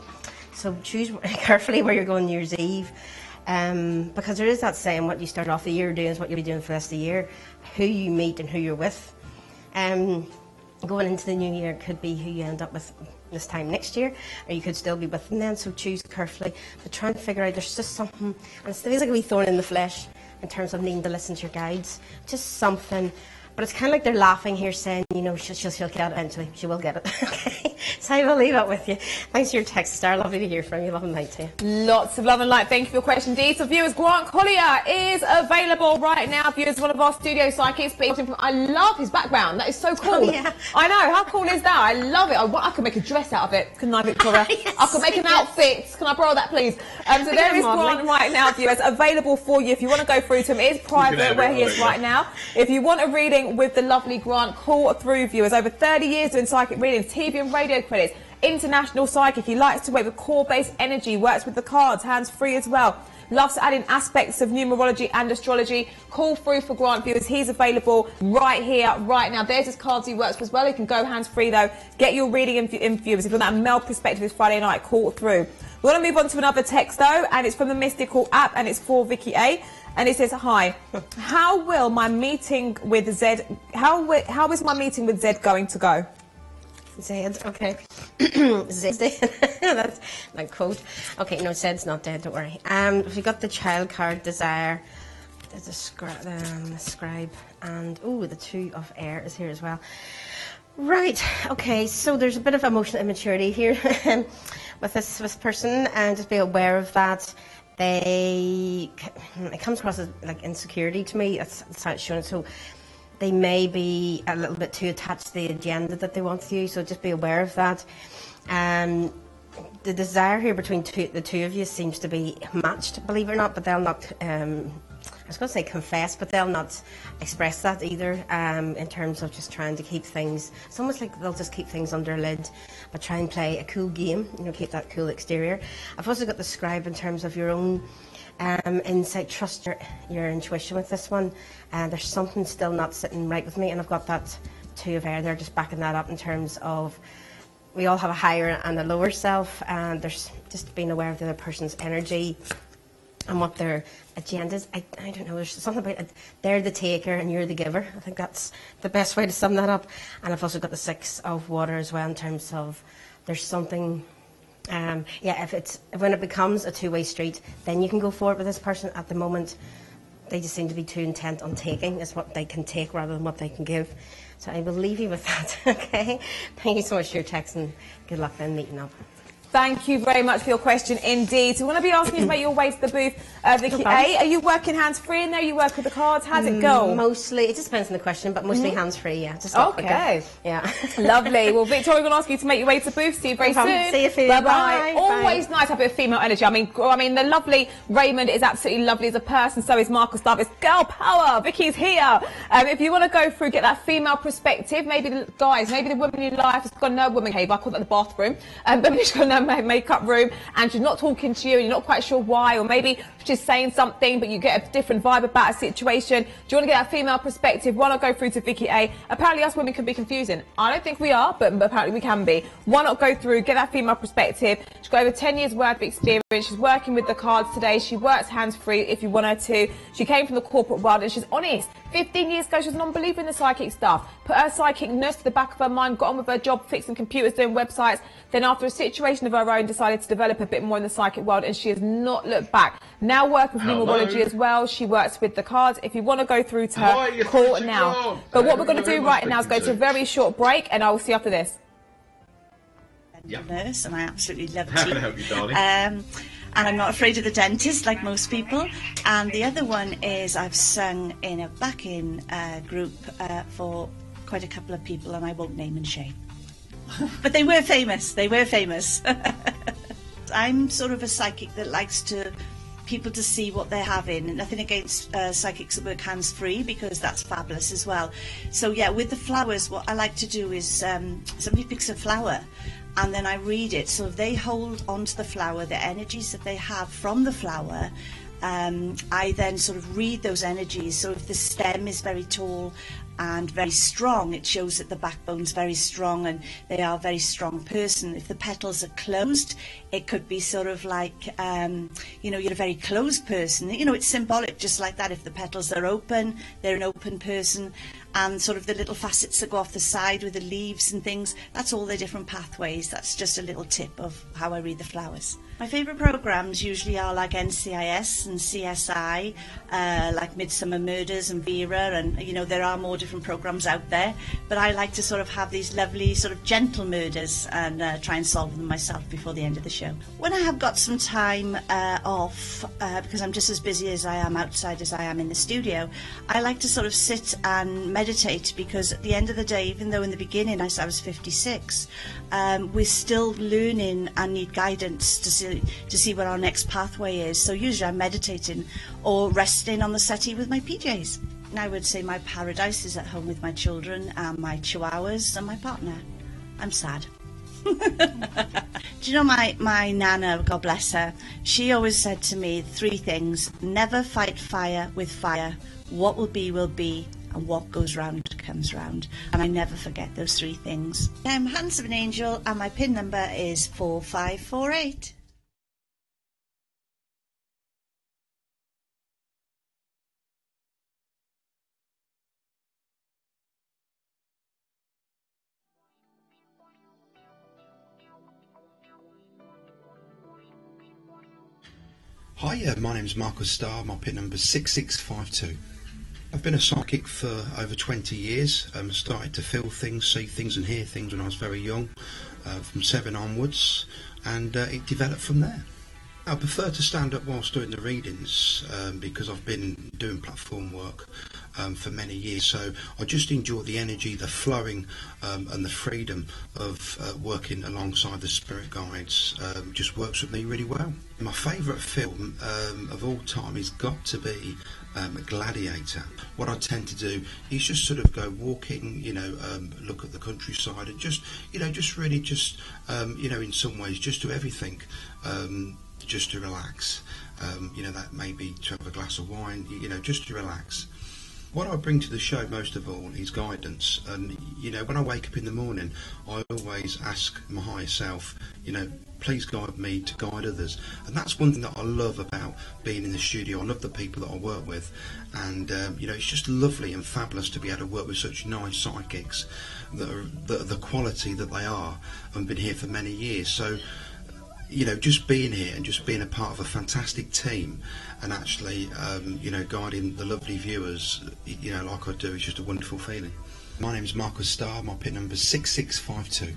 So choose carefully where you're going New Year's Eve. Because there is that saying, what you start off the year doing is what you'll be doing for the rest of the year. Who you meet and who you're with. Going into the new year could be who you end up with this time next year, or you could still be with them then, so choose carefully. But try and figure out, there's just something, and it feels like a wee thorn in the flesh in terms of needing to listen to your guides. Just something. But it's kind of like they're laughing here, saying, she'll get it eventually. She will get it. Okay. So I will leave that with you. Thanks for your text, Star. Lovely to hear from you. Love and light to you. Lots of love and light. Thank you for your question, Dee. So viewers, Grant Collier is available right now. Viewers, one of our studio psychics. I love his background. That is so cool. Oh, yeah. I know. How cool is that? I love it. I could make a dress out of it. Couldn't I, Victoria? Yes, I could make an outfit. Can I borrow that, please? So there is Grant right now, viewers, available for you. If you want to go through to him, it is private where he is right now. If you want a reading with the lovely Grant, call through, viewers. Over 30 years doing psychic readings, TV and radio credits, international psychic. He likes to work with core-based energy, works with the cards, hands-free as well. Loves to add in aspects of numerology and astrology. Call through for Grant, viewers. He's available right here, right now. There's his cards he works with as well. You can go hands-free, though. Get your reading in, viewers. If you're that male perspective this Friday night, call through. We want to move on to another text, though, and it's from the Mystical app, and it's for Vicky A. And it says, hi, how will my meeting with Zed, how is my meeting with Zed going to go? Zed, okay. Zed, that's my quote. Okay, no, Zed's not dead, don't worry. We got the child card, Desire, the scribe, and, the Two of Air is here as well. Right, okay, so there's a bit of emotional immaturity here with this person, and just be aware of that. It comes across as like insecurity to me. That's how it's shown. So they may be a little bit too attached to the agenda that they want for you. So just be aware of that. The desire here between the two of you seems to be matched, believe it or not. But they'll not. I was going to say confess, but they'll not express that either. In terms of just trying to keep things. It's almost like they'll just keep things under a lid, but try and play a cool game. Keep that cool exterior. I've also got the scribe in terms of your own insight. Trust your intuition with this one. There's something still not sitting right with me, and I've got that Two of Air there, just backing that up in terms of we all have a higher and a lower self, and there's just being aware of the other person's energy and what their agenda is. I don't know, there's something about it. They're the taker and you're the giver. I think that's the best way to sum that up. And I've also got the Six of Water as well in terms of there's something, when it becomes a two-way street, then you can go forward with this person. At the moment, they just seem to be too intent on taking. Is what they can take rather than what they can give. So I will leave you with that, okay? Thank you so much for your text, and good luck then meeting up. Thank you very much for your question indeed. So we want to be asking you to make your way to the booth. Vicky A, are you working hands-free in there? You work with the cards? How's it go? Mostly, it just depends on the question, but mostly hands-free, yeah. Just okay. Yeah. Lovely. Well, Victoria, we're going to ask you to make your way to the booth. See you very soon. See you, Phoebe. Bye-bye. Always nice to have a bit of female energy. I mean, the lovely Raymond is absolutely lovely as a person. So is Marcus Starr. It's girl power. Vicky's here. If you want to go through, get that female perspective, maybe the guys, maybe the woman in your life has got no woman cave. I call that the bathroom. But she's got no makeup room and she's not talking to you and you're not quite sure why, or maybe she's saying something but you get a different vibe about a situation. Do you want to get that female perspective? Why not go through to Vicky A? Apparently us women can be confusing. I don't think we are, but apparently we can be. Why not go through, get that female perspective? She's got over 10 years worth of experience. She's working with the cards today. She works hands-free if you want her to. She came from the corporate world and she's honest. 15 years ago, she was an unbeliever in the psychic stuff. Put her psychic-ness to the back of her mind, got on with her job, fixing computers, doing websites. Then after a situation of her own, decided to develop a bit more in the psychic world, and she has not looked back. Now working with numerology as well. She works with the cards. If you want to go through to her, call now. But what we're going to do right now is go to a very short break, and I will see you after this. Nurse, and I absolutely love tea. How can I help you, darling? And I'm not afraid of the dentist like most people. And the other one is I've sung in a backing group for quite a couple of people, and I won't name and shame. But they were famous. They were famous. I'm sort of a psychic that likes people to see what they're having. Nothing against psychics that work hands-free, because that's fabulous as well. So yeah, with the flowers, what I like to do is somebody picks a flower and then I read it. So if they hold onto the flower, the energies that they have from the flower, I then sort of read those energies. So if the stem is very tall and very strong, it shows that the backbone's very strong and they are a very strong person. If the petals are closed, it could be sort of like, you know, you're a very closed person. You know, it's symbolic just like that. If the petals are open, they're an open person. And sort of the little facets that go off the side with the leaves and things, that's all the different pathways. That's just a little tip of how I read the flowers. My favourite programmes usually are like NCIS and CSI, like Midsummer Murders and Vera, and you know, there are more different programmes out there, but I like to sort of have these lovely sort of gentle murders and try and solve them myself before the end of the show. When I have got some time off, because I'm just as busy as I am outside as I am in the studio, I like to sort of sit and meditate, because at the end of the day, even though in the beginning I was 56, we're still learning and need guidance to see what our next pathway is. So usually I'm meditating or resting on the settee with my PJs. And I would say my paradise is at home with my children and my chihuahuas and my partner. I'm sad. Do you know my Nana, God bless her, she always said to me 3 things: never fight fire with fire, what will be, and what goes round comes round. And I never forget those 3 things. I'm Hands of an Angel and my PIN number is 4548. Hi, my name's Marcus Starr, my PIN number is 6652. I've been a psychic for over 20 years. Started to feel things, see things and hear things when I was very young, from 7 onwards, and it developed from there. I prefer to stand up whilst doing the readings because I've been doing platform work for many years, so I just enjoy the energy, the flowing and the freedom of working alongside the spirit guides. Just works with me really well. My favourite film of all time has got to be Gladiator. What I tend to do is just sort of go walking, you know, look at the countryside and just, you know, just really just, you know, in some ways just do everything just to relax. You know, that may be to have a glass of wine, you know, just to relax. What I bring to the show most of all is guidance, and you know, when I wake up in the morning I always ask my higher self, you know, please guide me to guide others. And that's one thing that I love about being in the studio. I love the people that I work with, and you know, it's just lovely and fabulous to be able to work with such nice psychics that are the quality that they are, and been here for many years. So you know, just being here and just being a part of a fantastic team and actually, you know, guiding the lovely viewers, you know, like I do, is just a wonderful feeling. My name is Marcus Starr, my PIN number is 6652.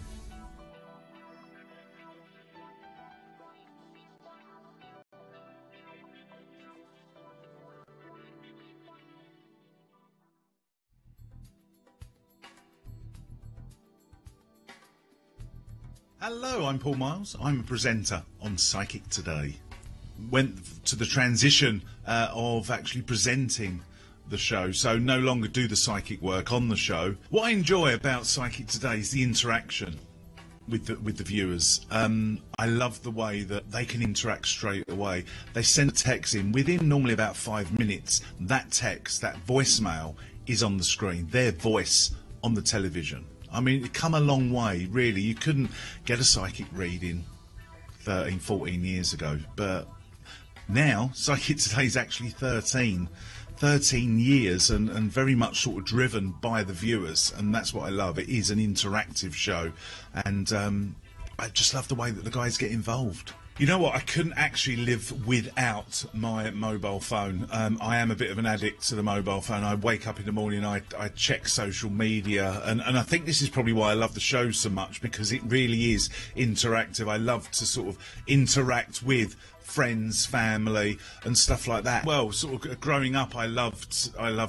Hello, I'm Paul Miles. I'm a presenter on Psychic Today. Went to the transition of actually presenting the show, so no longer do the psychic work on the show. What I enjoy about Psychic Today is the interaction with the viewers. I love the way that they can interact straight away. They send a text in within normally about 5 minutes. That text, that voicemail, is on the screen. Their voice on the television. I mean, it's come a long way, really. You couldn't get a psychic reading 13, 14 years ago, but now Psychic Today is actually 13 years and very much sort of driven by the viewers, and that's what I love. It is an interactive show, and I just love the way that the guys get involved. You know what, I couldn't actually live without my mobile phone. I am a bit of an addict to the mobile phone. I wake up in the morning, I check social media, and I think this is probably why I love the show so much, because it really is interactive. I love to sort of interact with friends, family, and stuff like that. Well, sort of growing up, I love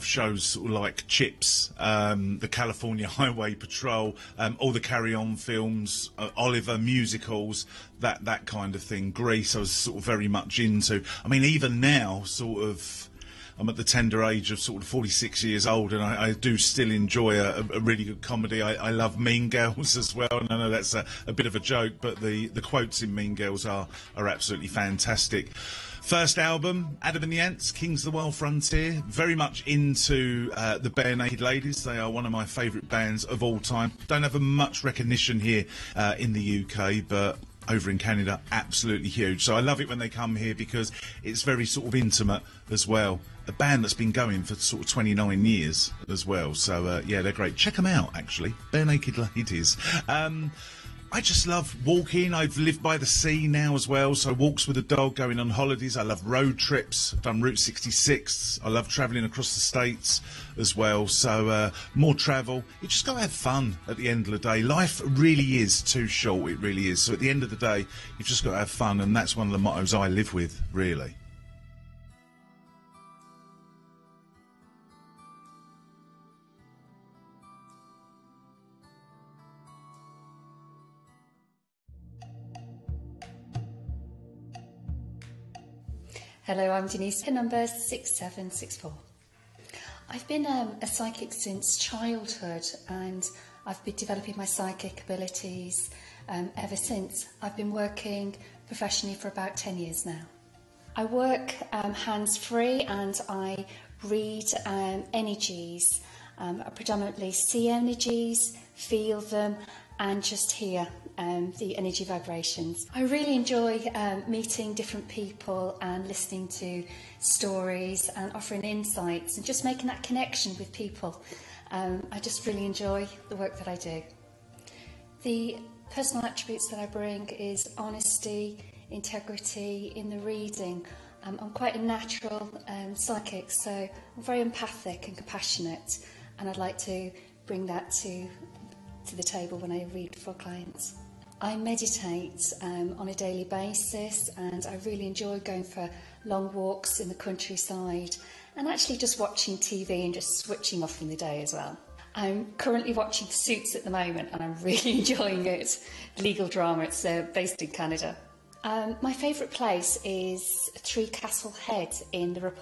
shows sort of like Chips, the California Highway Patrol, all the Carry On films, Oliver, musicals, that kind of thing. Grease, I was sort of very much into. I mean, even now, sort of, I'm at the tender age of sort of 46 years old, and I do still enjoy a really good comedy. I love Mean Girls as well, and I know that's a bit of a joke, but the quotes in Mean Girls are absolutely fantastic. First album, Adam and the Ants, Kings of the Wild Frontier. Very much into the Bare Naked Ladies. They are one of my favourite bands of all time. Don't have much recognition here in the UK, but over in Canada, absolutely huge. So I love it when they come here because it's very sort of intimate as well. A band that's been going for sort of 29 years as well. So yeah, they're great. Check them out, actually. Bare Naked Ladies. I just love walking. I've lived by the sea now as well, so walks with a dog, going on holidays. I love road trips. I've done Route 66. I love travelling across the States as well, so more travel. You just got to have fun at the end of the day. Life really is too short, it really is. So at the end of the day, you've just got to have fun, and that's one of the mottos I live with, really. Hello, I'm Denise, number 6764. I've been a psychic since childhood, and I've been developing my psychic abilities ever since. I've been working professionally for about 10 years now. I work hands-free, and I read energies. I predominantly see energies, feel them, and just hear the energy vibrations. I really enjoy meeting different people and listening to stories and offering insights and just making that connection with people. I just really enjoy the work that I do. The personal attributes that I bring is honesty, integrity in the reading. I'm quite a natural psychic, so I'm very empathic and compassionate, and I'd like to bring that to the table when I read for clients. I meditate on a daily basis, and I really enjoy going for long walks in the countryside and actually just watching TV and just switching off in the day as well. I'm currently watching Suits at the moment, and I'm really enjoying it. Legal drama, it's based in Canada. My favourite place is Three Castle Head in the Republic